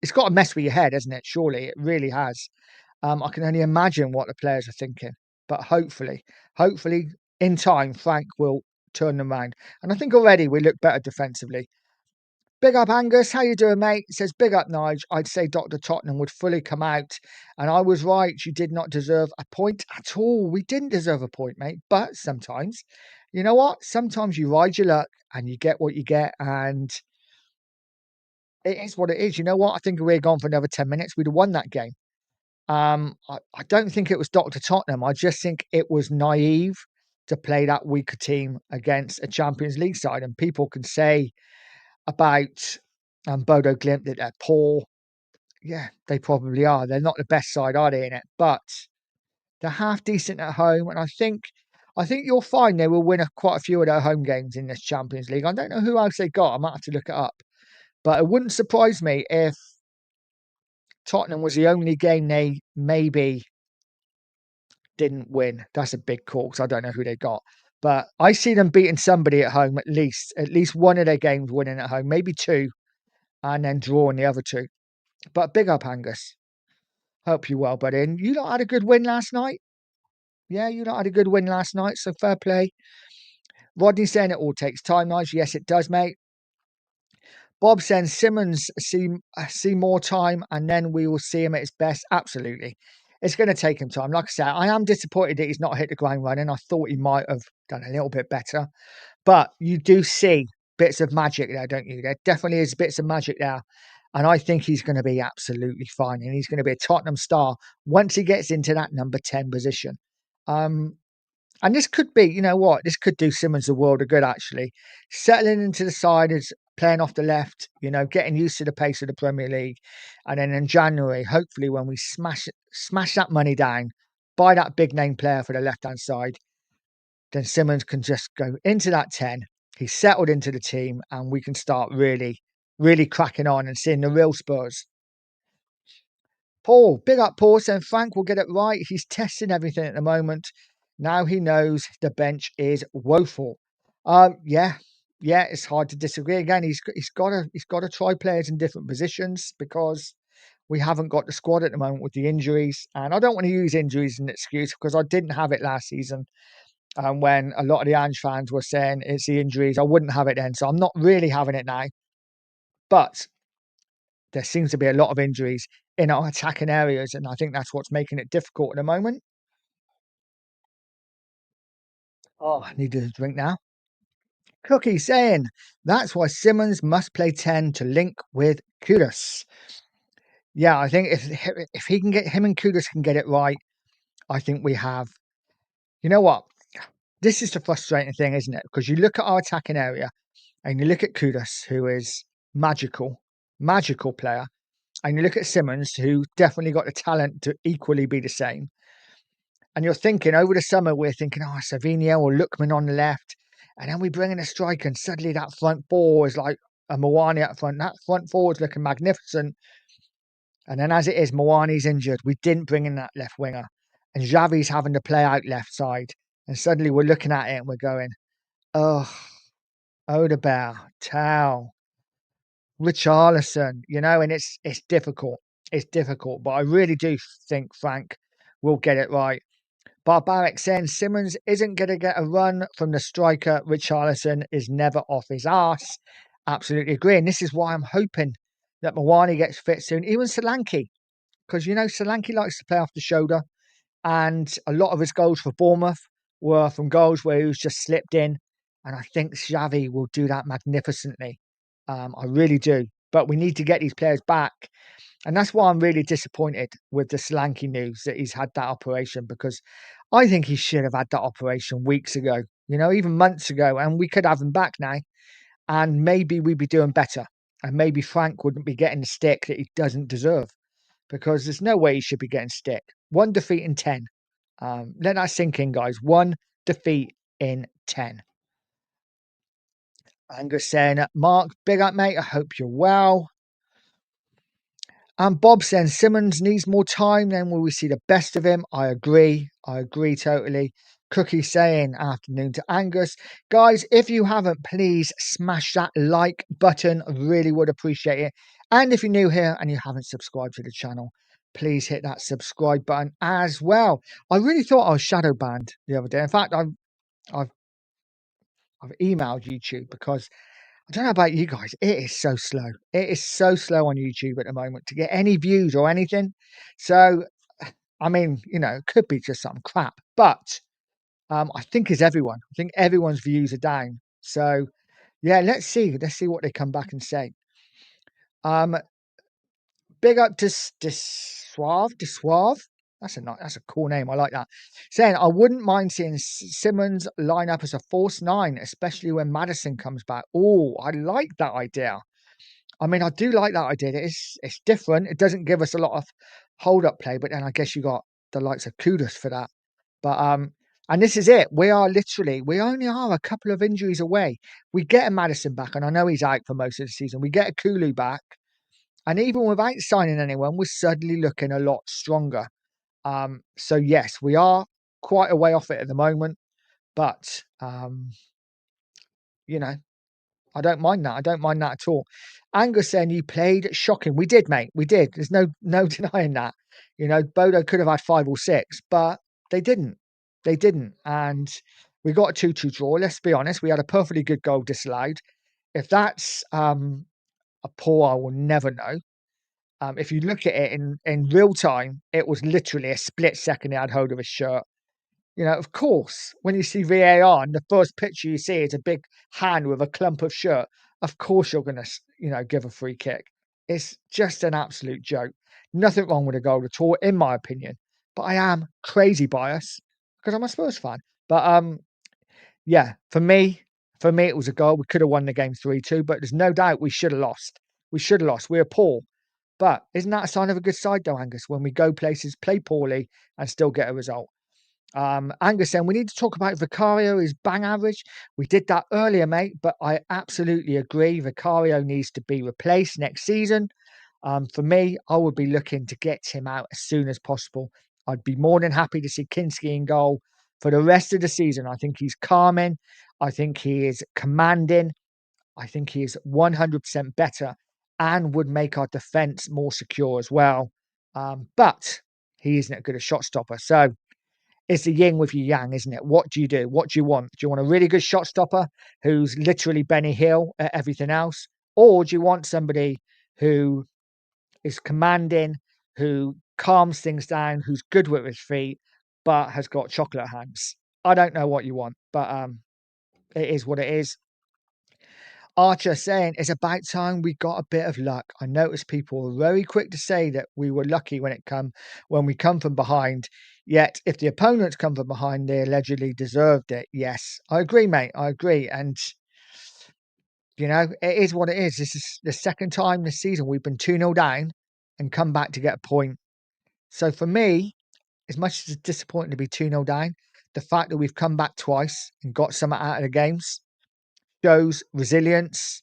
it's got to mess with your head, hasn't it? Surely it really has. I can only imagine what the players are thinking, but hopefully in time, Frank will turn them around. And I think already we look better defensively. Big up Angus, how you doing, mate? It says, big up Nige. I'd say Dr. Tottenham would fully come out. And I was right, you did not deserve a point at all. We didn't deserve a point, mate. But sometimes, you know what? Sometimes you ride your luck and you get what you get. And it is what it is. You know what? I think if we had gone for another 10 minutes, we'd have won that game. I don't think it was Dr. Tottenham. I just think it was naive to play that weaker team against a Champions League side. And people can say about Bodo Glimt that they're poor. Yeah, they probably are. They're not the best side, are they, in it? But they're half decent at home. And I think you'll find they will win quite a few of their home games in this Champions League. I don't know who else they got. I might have to look it up. But it wouldn't surprise me if Tottenham was the only game they maybe didn't win. That's a big call because I don't know who they got. But I see them beating somebody at home at least one of their games winning at home, maybe 2, and then drawing the other 2. But big up, Angus. Hope you well, buddy. And you lot had a good win last night. Yeah, you lot had a good win last night, so fair play. Rodney saying it all takes time, Nigel. Yes, it does, mate. Bob saying Simmons see more time and then we will see him at his best. Absolutely. It's going to take him time. Like I said, I am disappointed that he's not hit the ground running. I thought he might have done a little bit better. But you do see bits of magic there, don't you? There definitely is bits of magic there. And I think he's going to be absolutely fine. And he's going to be a Tottenham star once he gets into that number 10 position. Um, and this could be, you know what, this could do Simmons a world of good, actually. Settling into the side as playing off the left, you know, getting used to the pace of the Premier League. And then in January, hopefully when we smash that money down, buy that big name player for the left-hand side, then Simmons can just go into that 10. He's settled into the team and we can start really, really cracking on and seeing the real Spurs. Paul, big up Paul, saying Frank will get it right. He's testing everything at the moment. Now he knows the bench is woeful. Yeah, it's hard to disagree. Again, he's got to try players in different positions because we haven't got the squad at the moment with the injuries. And I don't want to use injuries as an excuse because I didn't have it last season. When a lot of the Ange fans were saying it's the injuries, I wouldn't have it then. So I'm not really having it now. But there seems to be a lot of injuries in our attacking areas, and I think that's what's making it difficult at the moment. Oh, I need a drink now. Cookie saying that's why Simmons must play 10 to link with Kudus. Yeah, I think if he can get him and Kudus can get it right, I think we have. You know what? This is the frustrating thing, isn't it? Because you look at our attacking area and you look at Kudus, who is magical player, and you look at Simmons, who definitely got the talent to equally be the same. And you're thinking over the summer, we're thinking, oh, Savinio or Lookman on the left. And then we bring in a striker, and suddenly that front four is like a Moani up front. That front four is looking magnificent. And then as it is, Moani's injured. We didn't bring in that left winger. And Xavi's having to play out left side. And suddenly we're looking at it and we're going, oh, Odegaard, Tau, Richarlison, you know, and it's difficult. It's difficult. But I really do think Frank will get it right. Barbaric saying Simmons isn't going to get a run from the striker. Richarlison is never off his arse. Absolutely agree. And this is why I'm hoping that Moani gets fit soon. Even Solanke, because, you know, Solanke likes to play off the shoulder. And a lot of his goals for Bournemouth were from goals where he was just slipped in. And I think Xavi will do that magnificently. I really do. But we need to get these players back. And that's why I'm really disappointed with the Solanke news that he's had that operation, because I think he should have had that operation weeks ago, you know, even months ago, and we could have him back now. And maybe we'd be doing better. And maybe Frank wouldn't be getting the stick that he doesn't deserve, because there's no way he should be getting stick. 1 defeat in 10. Let that sink in, guys. 1 defeat in 10. Angus saying, Mark, big up, mate. I hope you're well. And Bob saying Simmons needs more time, then will we see the best of him? I agree totally. Cookie saying afternoon to Angus. Guys, if you haven't, please smash that like button. I really would appreciate it. And if you're new here and you haven't subscribed to the channel, please hit that subscribe button as well. I really thought I was shadow banned the other day. In fact, I've emailed YouTube because I don't know about you guys. It is so slow. It is so slow on YouTube at the moment to get any views or anything. So, I mean, you know, it could be just some crap. But I think it's everyone. I think everyone's views are down. So, yeah, let's see. Let's see what they come back and say. Big up to Suave. That's a cool name. I like that. Saying I wouldn't mind seeing Simmons line up as a false 9, especially when Maddison comes back. Oh, I like that idea. I mean, I do like that idea. It's different. It doesn't give us a lot of hold up play, but then I guess you got the likes of Kudus for that. But and this is it. We only are a couple of injuries away. We get a Maddison back, and I know he's out for most of the season. We get a Kulu back. And even without signing anyone, we're suddenly looking a lot stronger. So yes, we are quite a way off it at the moment, but you know, I don't mind that. I don't mind that at all. Angus saying you played shocking. We did, mate. We did. There's no denying that. You know, Bodo could have had 5 or 6, but they didn't. They didn't. And we got a 2-2 draw. Let's be honest. We had a perfectly good goal disallowed. If that's a poor, I will never know. If you look at it in real time, it was literally a split second he had hold of his shirt. You know, of course, when you see VAR and the first picture you see is a big hand with a clump of shirt, of course you're going to, you know, give a free kick. It's just an absolute joke. Nothing wrong with a goal at all, in my opinion. But I am crazy biased because I'm a Spurs fan. But yeah, for me, it was a goal. We could have won the game 3-2, but there's no doubt we should have lost. We should have lost. We were poor. But isn't that a sign of a good side, though, Angus? When we go places, play poorly, and still get a result. Angus saying we need to talk about Vicario, his bang average. We did that earlier, mate, but I absolutely agree. Vicario needs to be replaced next season. For me, I would be looking to get him out as soon as possible. I'd be more than happy to see Kinski in goal for the rest of the season. I think he's calming. I think he is commanding. I think he is 100% better and would make our defence more secure as well. But he isn't a good shot stopper. So it's the yin with your yang, isn't it? What do you do? What do you want? Do you want a really good shot stopper who's literally Benny Hill at everything else? Or do you want somebody who is commanding, who calms things down, who's good with his feet, but has got chocolate hands? I don't know what you want, but it is what it is. Archer saying it's about time we got a bit of luck. I noticed people were very quick to say that we were lucky when we come from behind. Yet if the opponents come from behind, they allegedly deserved it. Yes, I agree, mate. I agree. And it is what it is. This is the second time this season we've been 2-0 down and come back to get a point. So for me, as much as it's disappointing to be 2-0 down, the fact that we've come back twice and got something out of the games shows resilience,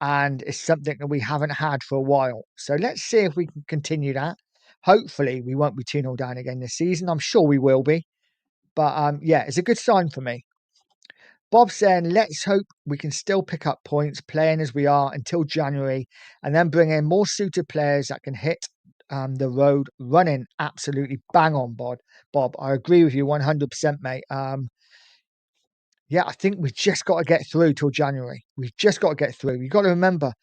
and it's something that we haven't had for a while. So let's see if we can continue that. Hopefully, we won't be 2-0 down again this season. I'm sure we will be. But yeah, it's a good sign for me. Bob saying, let's hope we can still pick up points playing as we are until January and then bring in more suited players that can hit the road running. Absolutely bang on, Bob. I agree with you 100%, mate. Yeah, I think we've just got to get through till January. We've just got to get through. You've got to remember,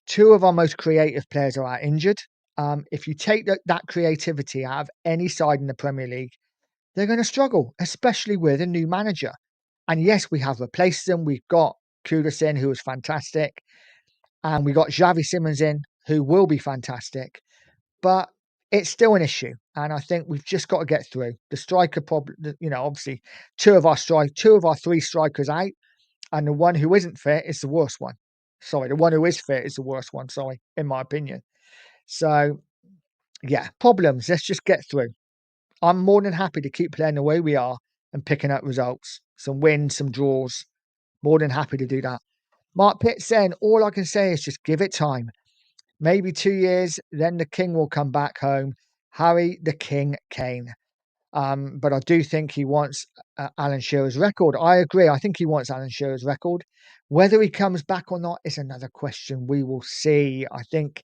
two of our most creative players are out injured. If you take that creativity out of any side in the Premier League, they're going to struggle, especially with a new manager. And yes, we have replaced them. We've got Kudus in, who was fantastic. And we got Xavi Simons in, who will be fantastic. But it's still an issue. And I think we've just got to get through. The striker problem, obviously, two of our three strikers out. And the one who isn't fit is the worst one. Sorry, the one who is fit is the worst one, sorry, in my opinion. So, yeah, problems. Let's just get through. I'm more than happy to keep playing the way we are and picking up results. Some wins, some draws. More than happy to do that. Mark Pitt saying, all I can say is just give it time. Maybe 2 years, then the king will come back home. Harry the King Kane. But I do think he wants Alan Shearer's record. I agree. I think he wants Alan Shearer's record. Whether he comes back or not is another question. We will see. I think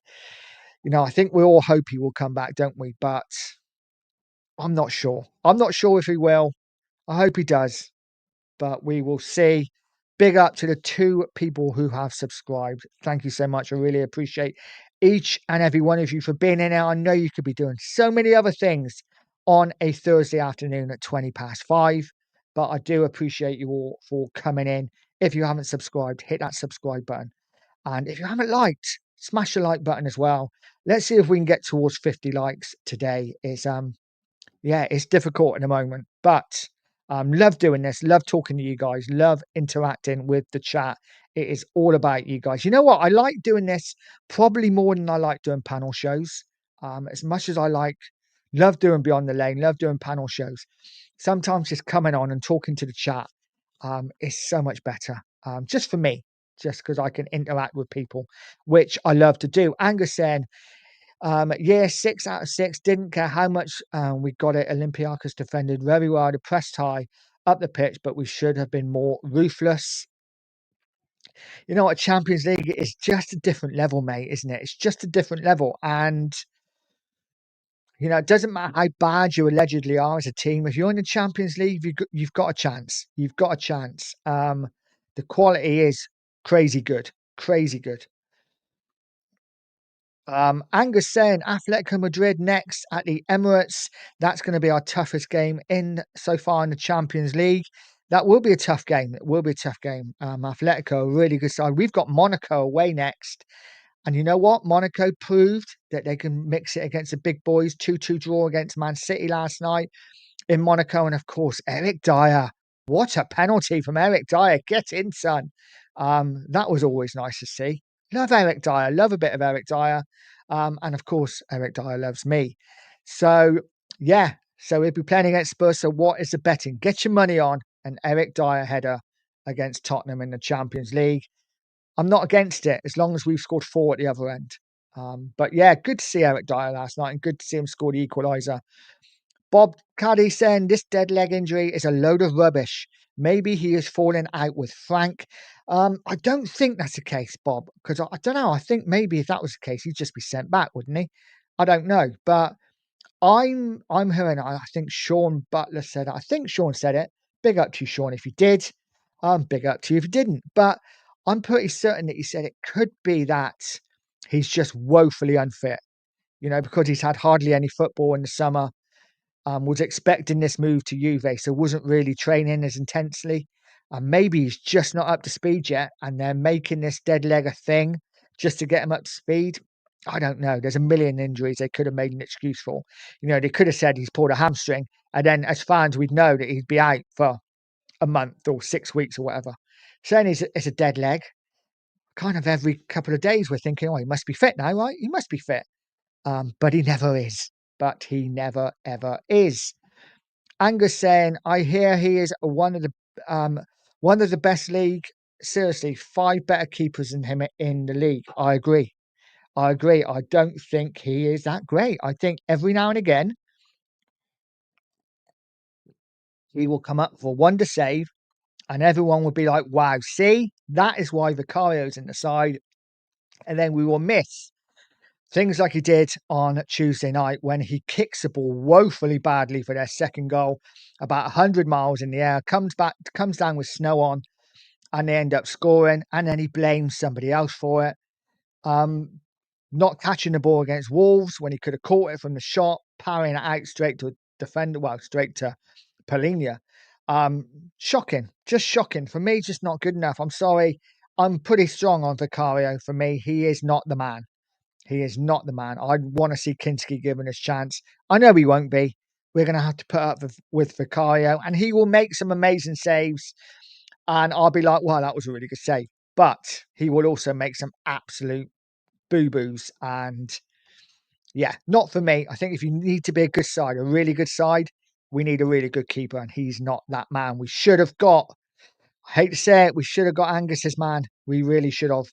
we all hope he will come back, don't we? But I'm not sure. I'm not sure if he will. I hope he does, but we will see. Big up to the two people who have subscribed. Thank you so much. I really appreciate each and every one of you for being in there. I know you could be doing so many other things on a Thursday afternoon at 5:20, but I do appreciate you all for coming in. If you haven't subscribed, hit that subscribe button. And if you haven't liked, smash the like button as well. Let's see if we can get towards 50 likes today. It's difficult at the moment, but love doing this, love talking to you guys, love interacting with the chat. It is all about you guys. You know what? I like doing this probably more than I like doing panel shows. As much as love doing Beyond the Lane, love doing panel shows. Sometimes just coming on and talking to the chat is so much better. Just for me, just because I can interact with people, which I love to do. Angus saying, 6 out of 6. Didn't care how much we got it. Olympiacos defended very well. The pressed high up the pitch, but we should have been more ruthless. You know what? Champions League is just a different level, mate, isn't it? It's just a different level. And, it doesn't matter how bad you allegedly are as a team. If you're in the Champions League, you've got a chance. You've got a chance. The quality is crazy good. Crazy good. Angus saying Atletico Madrid next at the Emirates. That's going to be our toughest game so far in the Champions League. That will be a tough game. It will be a tough game. Atletico, a really good side. We've got Monaco away next. And you know what? Monaco proved that they can mix it against the big boys. 2-2 draw against Man City last night in Monaco. And of course, Eric Dyer. What a penalty from Eric Dyer. Get in, son. That was always nice to see. Love Eric Dyer. Love a bit of Eric Dyer. And of course, Eric Dyer loves me. So, yeah. So we'll be playing against Spurs. So what is the betting? Get your money on an Eric Dyer header against Tottenham in the Champions League. I'm not against it as long as we've scored 4 at the other end. But yeah, good to see Eric Dyer last night and good to see him score the equaliser. Bob Caddy saying this dead leg injury is a load of rubbish. Maybe he is falling out with Frank. I don't think that's the case, Bob, because I don't know. I think maybe if that was the case, he'd just be sent back, wouldn't he? I don't know, but I'm hearing. I think Sean Butler said it. I think Sean said it. Big up to you, Sean, if you did. Big up to you if you didn't. But I'm pretty certain that he said it could be that he's just woefully unfit. Because he's had hardly any football in the summer. Was expecting this move to Juve, so wasn't really training as intensely. And maybe he's just not up to speed yet, and they're making this dead leg a thing just to get him up to speed. I don't know. There's a million injuries they could have made an excuse for. They could have said he's pulled a hamstring, and then as fans, we'd know that he'd be out for a month or 6 weeks or whatever. Saying it's a dead leg, kind of every couple of days we're thinking, oh, he must be fit now, right? He must be fit. But he never is. But he never, ever is. Angus saying, I hear he is one of the best league. Seriously, 5 better keepers than him in the league. I agree. I don't think he is that great. I think every now and again he will come up for one to save, and everyone will be like, "Wow, see, that is why Vicario's in the side." And then we will miss things like he did on Tuesday night when he kicks the ball woefully badly for their second goal, about 100 miles in the air, comes down with snow on, and they end up scoring, and then he blames somebody else for it. Not catching the ball against Wolves when he could have caught it from the shot, powering it out straight to a defender, straight to Polinia. Shocking, just shocking. For me, just not good enough. I'm sorry. I'm pretty strong on Vicario. For me, he is not the man. He is not the man. I want to see Kinski given his chance. I know he won't be. We're going to have to put up with Vicario, and he will make some amazing saves. And I'll be like, well, that was a really good save. But he will also make some absolute boo-boos. And yeah, not for me. I think if you need to be a good side, a really good side, we need a really good keeper. And he's not that man. We should have got, I hate to say it, we should have got Angus as man. We really should have.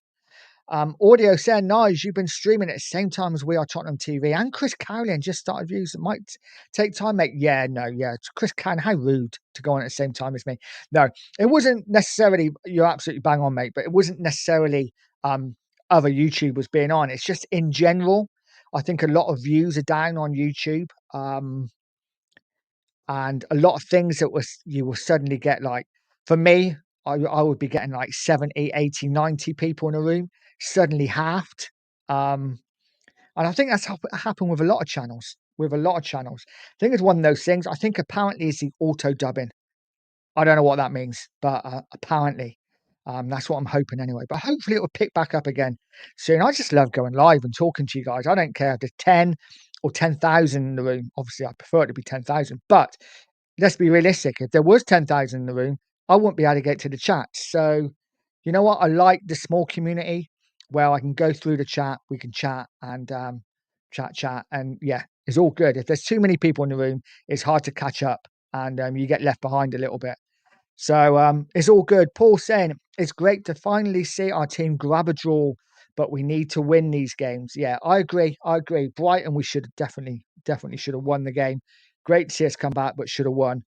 Audio saying, Nige, you've been streaming at the same time as we are Tottenham TV. And Chris Cowlin just started views. It might take time, mate. Yeah. Chris Cowlin, how rude to go on at the same time as me. No, it wasn't necessarily, you're absolutely bang on, mate, but it wasn't necessarily other YouTubers being on. It's just in general, I think a lot of views are down on YouTube. And a lot of things that you will suddenly get, like, for me, I would be getting like 70, 80, 90 people in a room, suddenly halved. And I think that's happened with a lot of channels. I think it's one of those things. I think apparently it's the auto dubbing. I don't know what that means, but apparently that's what I'm hoping anyway. But hopefully it will pick back up again soon. I just love going live and talking to you guys. I don't care if there's 10 or 10,000 in the room. Obviously, I prefer it to be 10,000, but let's be realistic. If there was 10,000 in the room, I wouldn't be able to get to the chat. So, you know what? I like the small community where I can go through the chat, we can chat and chat. And yeah, it's all good. If there's too many people in the room, it's hard to catch up and you get left behind a little bit. So it's all good. Paul saying, it's great to finally see our team grab a draw, but we need to win these games. Yeah, I agree. Brighton, we should definitely should have won the game. Great to see us come back, but should have won.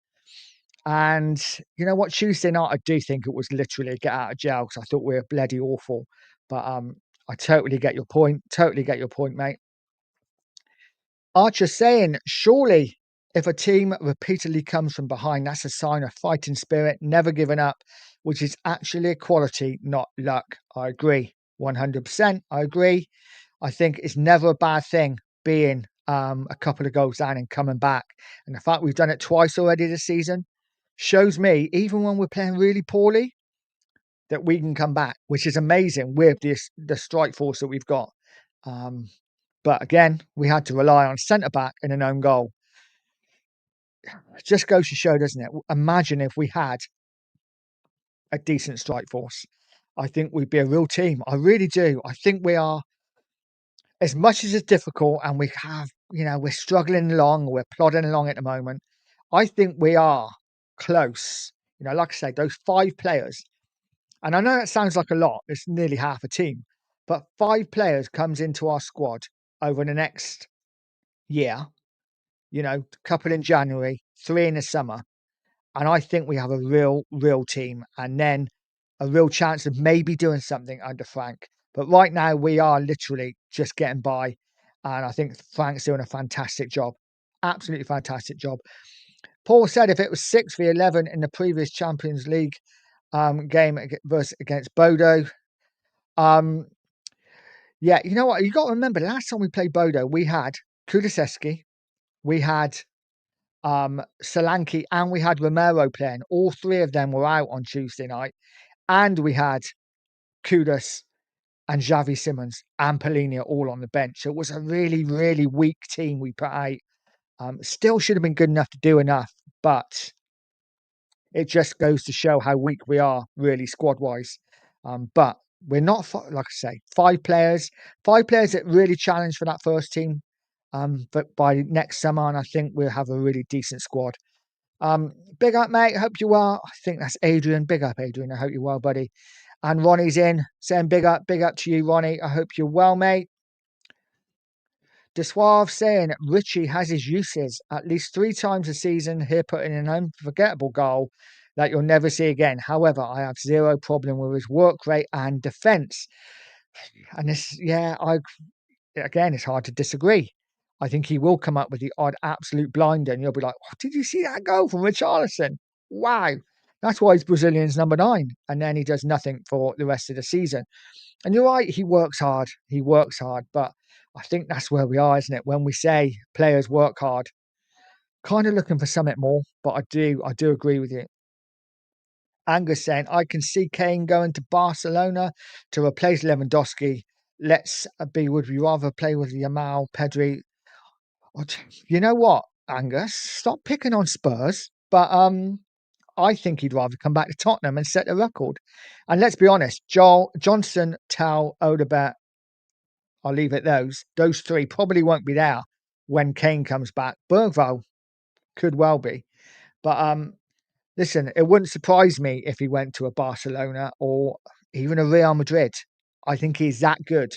And you know what? Tuesday night, I do think it was literally a get out of jail because I thought we were bloody awful. But I totally get your point. Mate. Archer saying, surely if a team repeatedly comes from behind, that's a sign of fighting spirit, never giving up, which is actually a quality, not luck. I agree. 100%. I agree. I think it's never a bad thing being a couple of goals down and coming back. And the fact we've done it twice already this season shows me, even when we're playing really poorly, that we can come back, which is amazing with the strike force that we've got. Um, but again, we had to rely on centre back and an own goal. It just goes to show, doesn't it? Imagine if we had a decent strike force. I think we'd be a real team. I really do. I think we are, as much as it's difficult and we have, we're struggling along, we're plodding along at the moment. I think we are close. Like I say, those 5 players, and I know that sounds like a lot, it's nearly half a team, but 5 players comes into our squad over the next year, a couple in January, 3 in the summer. And I think we have a real team, and then a real chance of maybe doing something under Frank. But right now, we are literally just getting by. And I think Frank's doing a fantastic job. Absolutely fantastic job. Paul said if it was 6-11 in the previous Champions League game against Bodo. Yeah, you know what? You got to remember, last time we played Bodo, we had Kulusevski, we had Solanke, and we had Romero playing. All 3 of them were out on Tuesday night. And we had Kudus and Xavi Simons and Polina all on the bench. So it was a really weak team we put out. Still should have been good enough to do enough, but it just goes to show how weak we are, really, squad-wise. But we're not, like I say, 5 players that really challenge for that first team. But by next summer, and I think we'll have a really decent squad. Big up, mate. Hope you well. I think that's Adrian. Big up, Adrian. I hope you're well, buddy. And Ronnie's in saying big up to you, Ronnie. I hope you're well, mate. De Suave saying Richie has his uses at least 3 times a season here, putting in an unforgettable goal that you'll never see again. However, I have zero problem with his work rate and defence. And this, again, it's hard to disagree. I think he will come up with the odd absolute blinder, and you'll be like, oh, did you see that goal from Richarlison? Wow. That's why he's Brazilian's number 9. And then he does nothing for the rest of the season. And you're right, he works hard. But I think that's where we are, isn't it? When we say players work hard, kind of looking for something more. But I do agree with you. Angus saying, I can see Kane going to Barcelona to replace Lewandowski. Would you rather play with Yamal, Pedri? You know what, Angus? Stop picking on Spurs. But I think he'd rather come back to Tottenham and set a record. And let's be honest, Johnson, Tal, Odebert, I'll leave it those 3 probably won't be there when Kane comes back. Bergvall could well be. But listen, it wouldn't surprise me if he went to a Barcelona or even a Real Madrid. I think he's that good.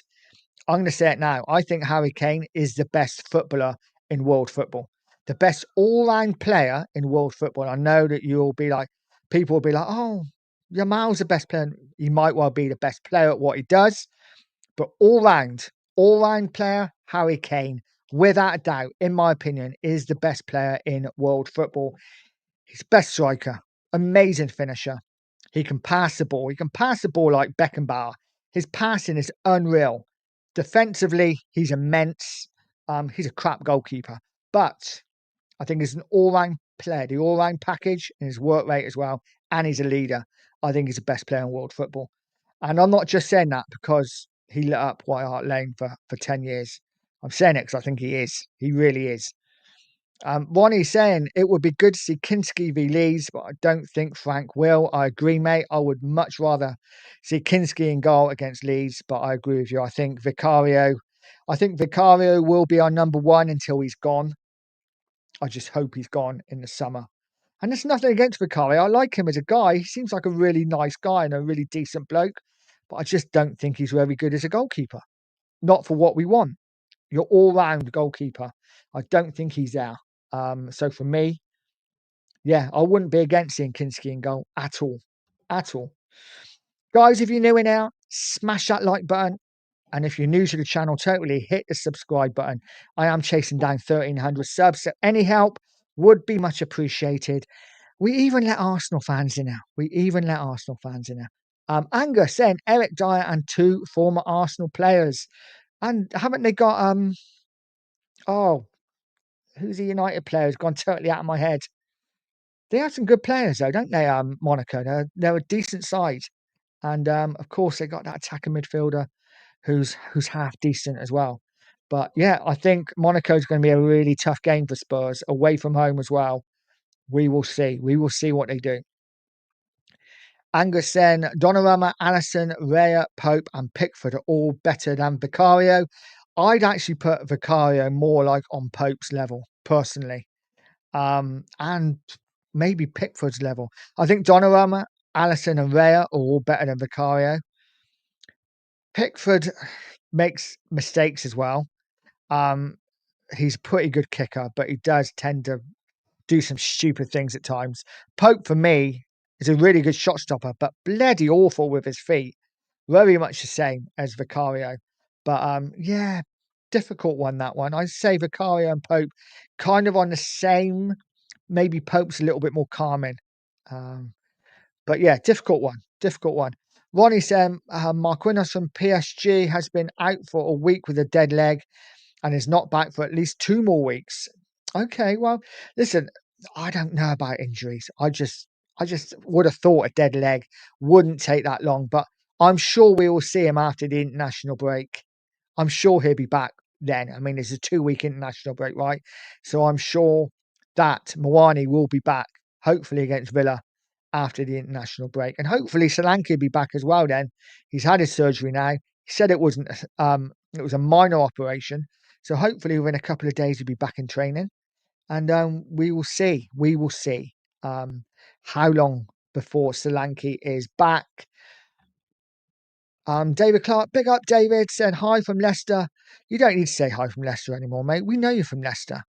I'm going to say it now. I think Harry Kane is the best footballer in world football. The best all-round player in world football. I know that people will be like, oh, Yamal's the best player. He might well be the best player at what he does. But all-round player, Harry Kane, without a doubt, in my opinion, is the best player in world football. He's best striker, amazing finisher. He can pass the ball. He can pass the ball like Beckenbauer. His passing is unreal. Defensively, he's immense. He's a crap goalkeeper. But I think he's an all-round player, the all-round package and his work rate as well. And he's a leader. I think he's the best player in world football. And I'm not just saying that because he lit up White Hart Lane for 10 years. I'm saying it because I think he is. He really is. Ronnie's saying it would be good to see Kinski v Leeds, but I don't think Frank will. I agree, mate. I would much rather see Kinski in goal against Leeds, but I agree with you. I think Vicario will be our number 1 until he's gone. I just hope he's gone in the summer. And there's nothing against Vicario. I like him as a guy. He seems like a really nice guy and a really decent bloke, but I just don't think he's very good as a goalkeeper. Not for what we want. Your all-round goalkeeper. I don't think he's there. So for me, I wouldn't be against seeing Kinski in goal at all. At all. Guys, if you're new in here, smash that like button. And if you're new to the channel, totally hit the subscribe button. I am chasing down 1,300 subs, so any help would be much appreciated. We even let Arsenal fans in now. Angus saying Eric Dyer and 2 former Arsenal players. And haven't they got who's the United player who's gone totally out of my head? They have some good players though, don't they? Monaco. They're a decent side. And of course, they got that attacking midfielder who's half decent as well. But yeah, I think Monaco's going to be a really tough game for Spurs away from home as well. We will see. We will see what they do. Angus then, Donnarumma, Allison, Raya, Pope, and Pickford are all better than Vicario. I'd actually put Vicario more like on Pope's level, personally. And maybe Pickford's level. I think Donnarumma, Allison, and Raya are all better than Vicario. Pickford makes mistakes as well. Um, he's a pretty good kicker, but he does tend to do some stupid things at times. Pope, for me, is a really good shot stopper, but bloody awful with his feet. Very much the same as Vicario. But yeah, difficult one, that one. I'd say Vicario and Pope kind of on the same. Maybe Pope's a little bit more calming. Um, but yeah, difficult one. Difficult one. Ronnie said Marquinhos from PSG has been out for a week with a dead leg and is not back for at least 2 more weeks. Okay, well, listen, I don't know about injuries. I just would have thought a dead leg wouldn't take that long, but I'm sure we will see him after the international break. I'm sure he'll be back then. I mean, it's a 2-week international break, right? So I'm sure that Moani will be back, hopefully against Villa after the international break. And hopefully Solanke will be back as well then. He's had his surgery now. He said it wasn't it was a minor operation. So hopefully within a couple of days he'll be back in training. And we will see. We will see how long before Solanke is back. David Clark, big up David, said hi from Leicester. You don't need to say hi from Leicester anymore, mate. We know you're from Leicester.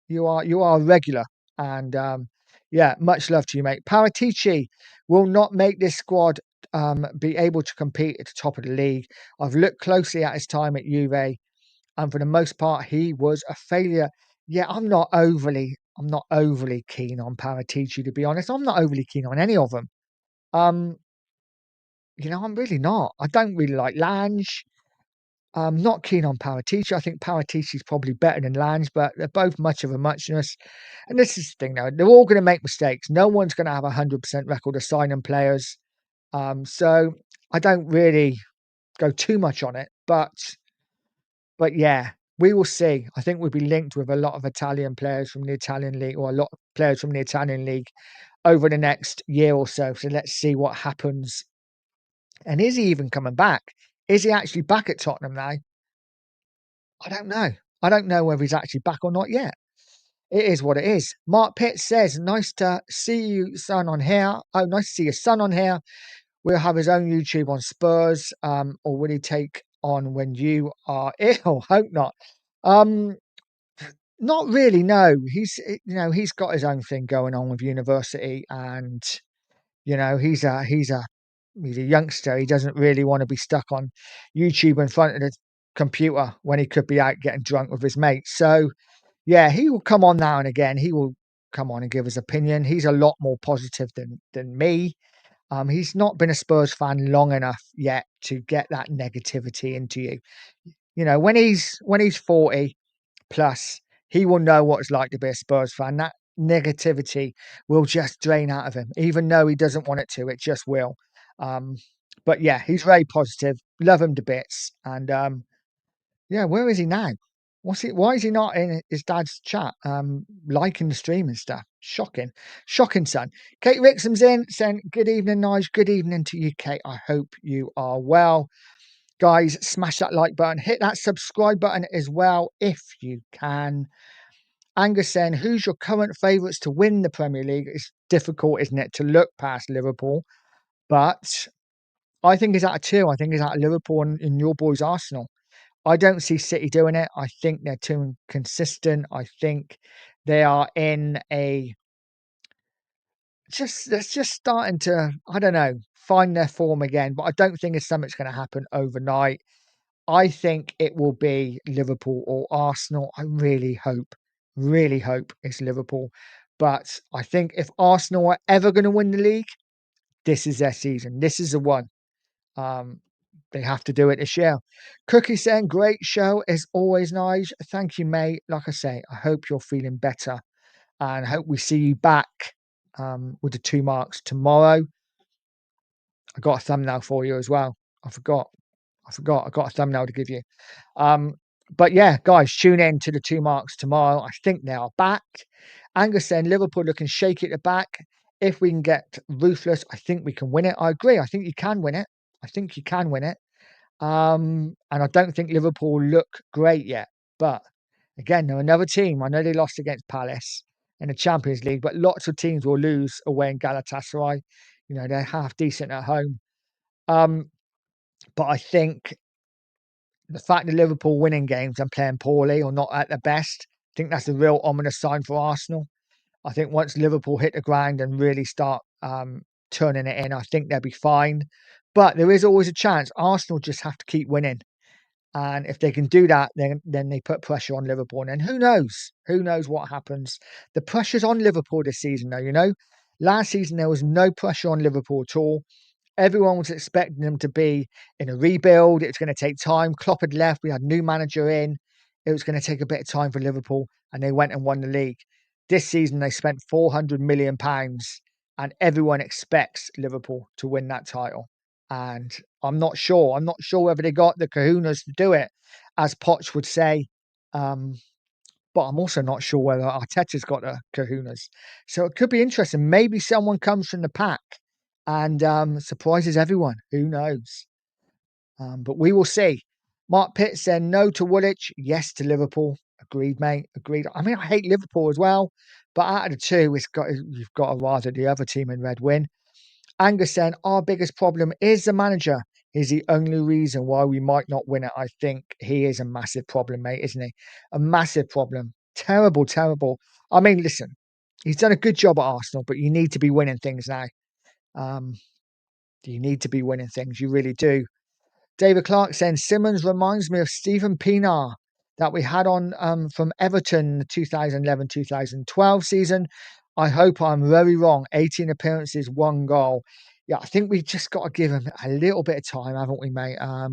You are a regular. And yeah, much love to you, mate. Paratici will not make this squad be able to compete at the top of the league. I've looked closely at his time at Juve, and for the most part, he was a failure. Yeah, I'm not overly keen on Paratici, to be honest. I'm not overly keen on any of them. Um, I'm really not. I don't really like Lange. I'm not keen on Paratici. I think Paratici's probably better than Lange, but they're both much of a muchness. And this is the thing, though. They're all going to make mistakes. No one's going to have a 100% record of signing players. So I don't really go too much on it. But yeah, we will see. I think we'll be linked with a lot of Italian players from the Italian league, or a lot of players from the Italian league over the next year or so. So let's see what happens. And is he even coming back? Is he actually back at Tottenham now? I don't know. I don't know whether he's actually back or not yet. It is what it is. Mark Pitt says, nice to see you, son, on here. Oh, nice to see your son on here. We'll have his own YouTube on Spurs. Or will he take on when you are ill? Hope not. Um, Not really, no. He's got his own thing going on with university, and he's a youngster. He doesn't really want to be stuck on YouTube in front of the computer when he could be out getting drunk with his mates. So yeah, he will come on now and again. He will come on and give his opinion. He's a lot more positive than me. He's not been a Spurs fan long enough yet to get that negativity into you. When he's 40 plus, he will know what it's like to be a Spurs fan. That negativity will just drain out of him, even though he doesn't want it to. It just will. Um, but yeah, he's very positive. Love him to bits. And yeah, where is he now? Why is he not in his dad's chat? Liking the stream and stuff. Shocking. Shocking, son. Kate Rixham's in saying, good evening, Nige. Good evening to you, Kate. I hope you are well. Guys, smash that like button. Hit that subscribe button as well if you can. Angus saying, who's your current favourites to win the Premier League? It's difficult, isn't it, to look past Liverpool. But I think it's out of 2. I think it's out of Liverpool and your boys Arsenal. I don't see City doing it. I think they're too inconsistent. I think they are in a just starting to, I don't know, find their form again. But I don't think it's something that's going to happen overnight. I think it will be Liverpool or Arsenal. I really hope it's Liverpool. But I think if Arsenal are ever going to win the league, this is their season. This is the one. Um, they have to do it this year. Cookie saying, great show as always, Nige. Thank you, mate. Like I say, I hope you're feeling better and hope we see you back with the 2 marks tomorrow. I got a thumbnail for you as well. I forgot. I got a thumbnail to give you. Um, but yeah, guys, tune in to the two marks tomorrow. I think they are back. Angus saying Liverpool looking shaky at the back. If we can get ruthless, I think we can win it. I agree. I think you can win it. I think you can win it. And I don't think Liverpool look great yet. But again, they're another team. I know they lost against Palace in the Champions League, but lots of teams will lose away in Galatasaray. You know, they're half decent at home. But I think the fact that Liverpool winning games and playing poorly or not at their best, I think that's a real ominous sign for Arsenal. I think once Liverpool hit the ground and really start turning it in, I think they'll be fine. But there is always a chance. Arsenal just have to keep winning. And if they can do that, then they put pressure on Liverpool. And who knows? Who knows what happens? The pressure's on Liverpool this season, though, you know. Last season, there was no pressure on Liverpool at all. Everyone was expecting them to be in a rebuild. It's going to take time. Klopp had left. We had new manager in. It was going to take a bit of time for Liverpool, and they went and won the league. This season, they spent £400 million, and everyone expects Liverpool to win that title. And I'm not sure. I'm not sure whether they got the kahunas to do it, as Poch would say. But I'm also not sure whether Arteta's got the kahunas. So it could be interesting. Maybe someone comes from the pack and surprises everyone. Who knows? But we will see. Mark Pitt said no to Woolwich, yes to Liverpool. Agreed, mate. Agreed. I mean, I hate Liverpool as well, but out of the two, you've got to rather the other team in red win. Angus saying our biggest problem is the manager. He's the only reason why we might not win it. I think he is a massive problem, mate, isn't he? A massive problem. Terrible, terrible. I mean, listen, he's done a good job at Arsenal, but you need to be winning things now. You need to be winning things. You really do. David Clark saying Simmons reminds me of Stephen Pienaar that we had on from Everton 2011-2012 season. I hope I'm very wrong. 18 appearances, 1 goal. Yeah, I think we've just got to give him a little bit of time, haven't we, mate? I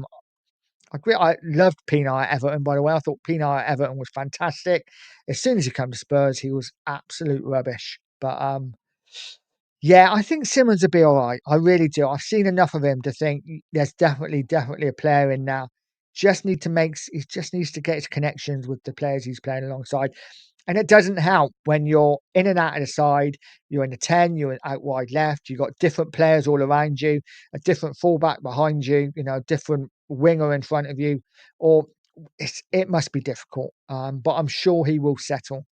agree. I loved Pienaar at Everton, by the way. I thought Pienaar at Everton was fantastic. As soon as he came to Spurs, he was absolute rubbish. But yeah, I think Simmons will be all right. I really do. I've seen enough of him to think there's definitely a player in now. He just needs to get his connections with the players he's playing alongside. And it doesn't help when you're in and out of the side, you're in the 10, you're out wide left, you've got different players all around you, a different fullback behind you, you know, a different winger in front of you, or it must be difficult. But I'm sure he will settle.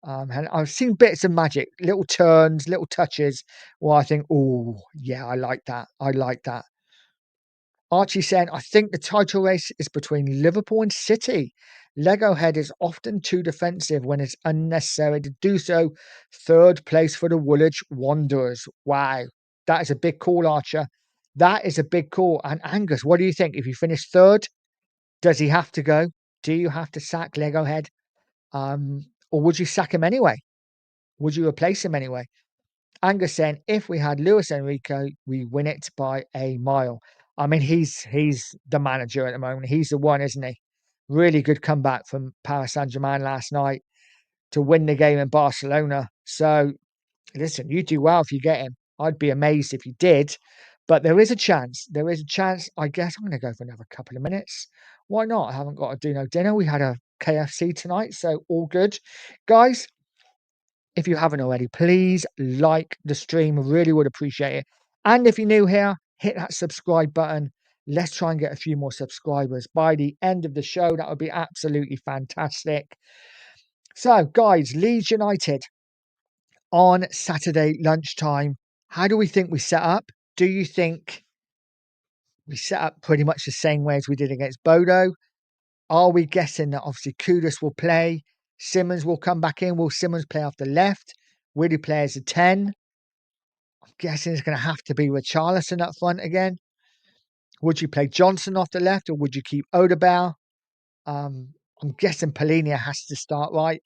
And I've seen bits of magic, little turns, little touches where I think, oh, yeah, I like that. I like that. Archie saying, I think the title race is between Liverpool and City. Lego Head is often too defensive when it's unnecessary to do so. Third place for the Woolwich Wanderers. Wow. That is a big call, Archer. That is a big call. And Angus, what do you think? If you finish third, does he have to go? Do you have to sack Lego Head? Or would you sack him anyway? Would you replace him anyway? Angus saying, if we had Luis Enrique, we win it by a mile. I mean, he's the manager at the moment. He's the one, isn't he? Really good comeback from Paris Saint-Germain last night to win the game in Barcelona. So, listen, you do well if you get him. I'd be amazed if you did. But there is a chance. There is a chance. I guess I'm going to go for another couple of minutes. Why not? I haven't got to do no dinner. We had a KFC tonight, so all good. Guys, if you haven't already, please like the stream. Really would appreciate it. And if you're new here, hit that subscribe button. Let's try and get a few more subscribers by the end of the show. That would be absolutely fantastic. So, guys, Leeds United on Saturday lunchtime. How do we think we set up? Do you think we set up pretty much the same way as we did against Bodo? Are we guessing that obviously Kudus will play? Simmons will come back in. Will Simmons play off the left? Will he play as a 10? I'm guessing it's going to have to be with Richarlison up front again. Would you play Johnson off the left or would you keep Oderbell? I'm guessing Polina has to start, right?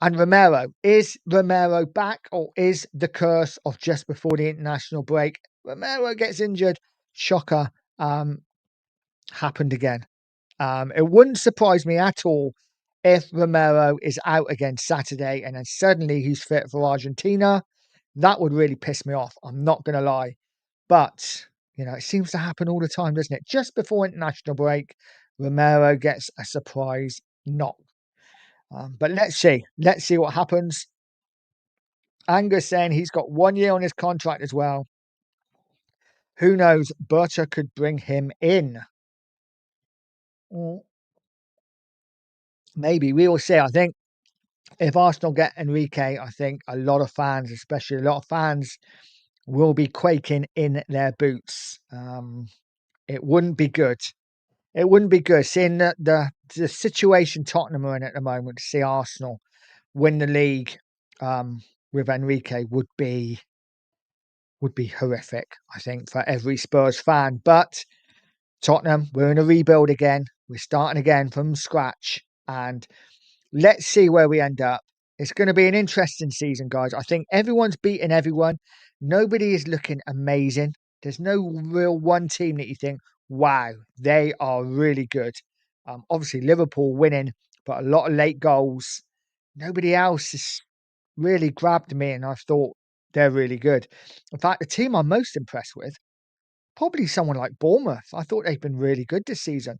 And Romero. Is Romero back or is the curse of just before the international break? Romero gets injured. Shocker. Happened again. It wouldn't surprise me at all if Romero is out again Saturday and then suddenly he's fit for Argentina. That would really piss me off. I'm not going to lie. But, it seems to happen all the time, doesn't it? Just before international break, Romero gets a surprise knock. But let's see. Let's see what happens. Angus saying he's got 1 year on his contract as well. Who knows? Berta could bring him in. Maybe. We will see. I think if Arsenal get Enrique, I think a lot of fans, especially a lot of fans, will be quaking in their boots. It wouldn't be good. It wouldn't be good seeing the situation Tottenham are in at the moment. To see Arsenal win the league with Enrique would be horrific, I think, for every Spurs fan. But Tottenham, we're in a rebuild again. We're starting again from scratch, and let's see where we end up. It's going to be an interesting season, guys. I think everyone's beating everyone. Nobody is looking amazing. There's no real one team that you think, wow, they are really good. Obviously, Liverpool winning, but a lot of late goals. Nobody else has really grabbed me, and I've thought they're really good. In fact, the team I'm most impressed with, probably someone like Bournemouth. I thought they've been really good this season.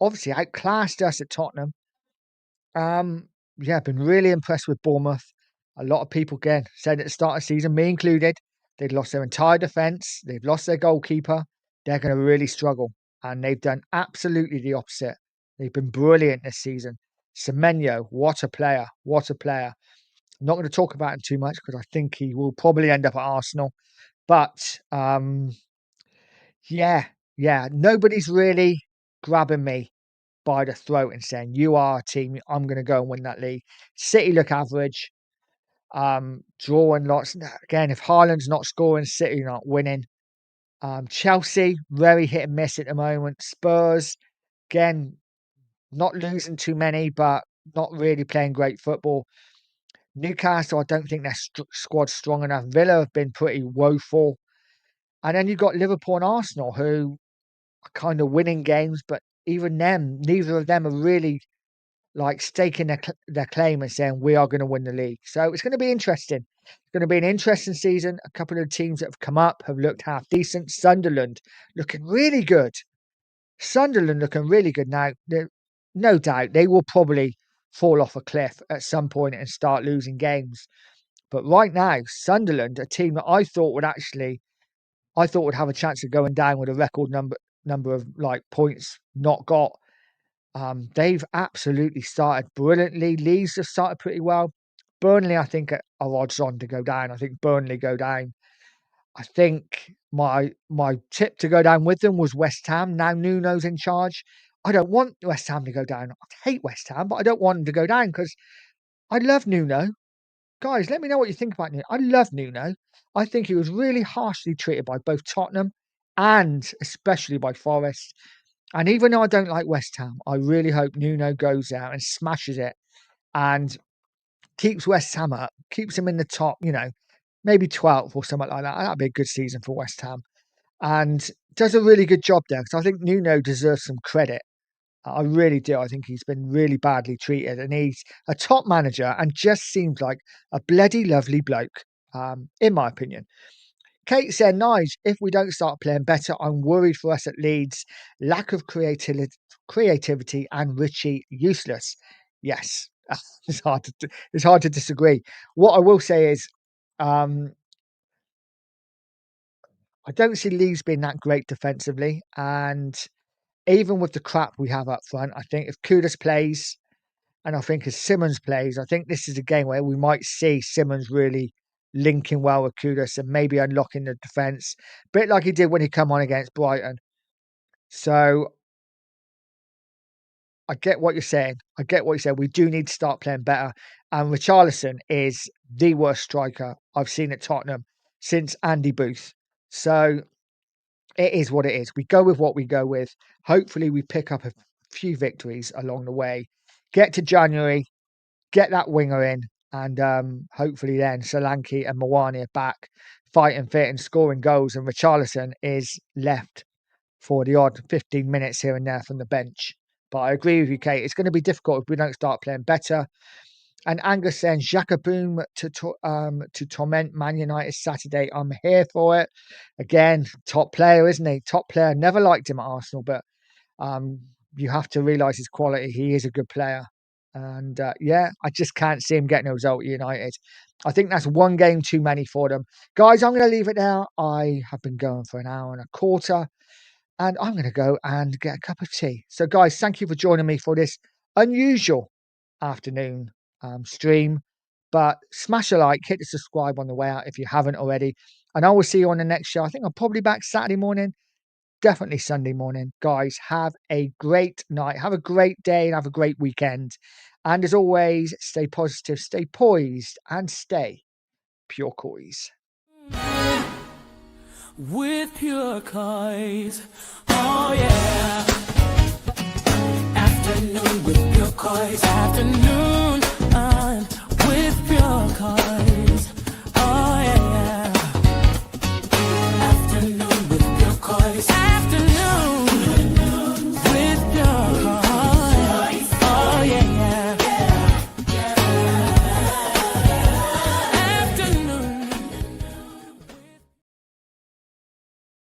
Obviously, outclassed us at Tottenham. Yeah, been really impressed with Bournemouth. A lot of people again said at the start of the season, me included, they'd lost their entire defence, they've lost their goalkeeper, they're going to really struggle. And they've done absolutely the opposite. They've been brilliant this season. Semenyo, what a player, what a player. I'm not going to talk about him too much because I think he will probably end up at Arsenal. But yeah, nobody's really grabbing me by the throat and saying, you are a team, I'm going to go and win that league. City look average, drawing lots. Again, if Haaland's not scoring, City not winning. Chelsea, very hit and miss at the moment. Spurs, again, not losing too many, but not really playing great football. Newcastle, I don't think their squad's strong enough. Villa have been pretty woeful. And then you've got Liverpool and Arsenal, who are kind of winning games, but even them, neither of them are really like staking their claim and saying we are going to win the league. So it's going to be interesting. It's going to be an interesting season. A couple of teams that have come up have looked half decent. Sunderland looking really good. Sunderland looking really good now. No doubt they will probably fall off a cliff at some point and start losing games. But right now, Sunderland, a team that I thought would have a chance of going down with a record number of like points not got. They've absolutely started brilliantly. Leeds have started pretty well. Burnley, I think, are odds on to go down. I think Burnley go down. I think my tip to go down with them was West Ham. Now Nuno's in charge. I don't want West Ham to go down. I hate West Ham, but I don't want them to go down because I love Nuno. Guys, let me know what you think about Nuno. I love Nuno. I think he was really harshly treated by both Tottenham and especially by Forest. And even though I don't like West Ham, I really hope Nuno goes out and smashes it and keeps West Ham up, keeps them in the top, maybe 12th or something like that. That'd be a good season for West Ham. And does a really good job there because I think Nuno deserves some credit. I really do. I think he's been really badly treated and he's a top manager and just seems like a bloody lovely bloke, in my opinion. Kate said, Nige, if we don't start playing better, I'm worried for us at Leeds. Lack of creativity and Richie useless. Yes, it's hard to disagree. What I will say is, I don't see Leeds being that great defensively. And even with the crap we have up front, I think if Kudus plays, and I think as Simmons plays, I think this is a game where we might see Simmons really linking well with Kudus and maybe unlocking the defence, a bit like he did when he come on against Brighton. So I get what you're saying. We do need to start playing better. And Richarlison is the worst striker I've seen at Tottenham since Andy Booth. So it is what it is. We go with what we go with. Hopefully we pick up a few victories along the way. Get to January, get that winger in, and hopefully then Solanke and Mawani are back fighting fit and scoring goals, and Richarlison is left for the odd 15 minutes here and there from the bench. But I agree with you, Kate. It's going to be difficult if we don't start playing better. And Angus saying Jacobum to torment Man United Saturday. I'm here for it. Again, top player, isn't he? Top player. Never liked him at Arsenal, but you have to realise his quality. He is a good player. And yeah, I just can't see him getting a result at United. I think that's one game too many for them. Guys, I'm going to leave it there. I have been going for an hour and a quarter. And I'm going to go and get a cup of tea. So, guys, thank you for joining me for this unusual afternoon stream. But smash a like, hit the subscribe on the way out if you haven't already. And I will see you on the next show. I think I'm probably back Saturday morning, definitely Sunday morning. Guys, have a great night. Have a great day and have a great weekend. And as always, stay positive, stay poised, and stay Pure Coys. With Pure Coys, oh yeah. Afternoon with Pure Coys, afternoon.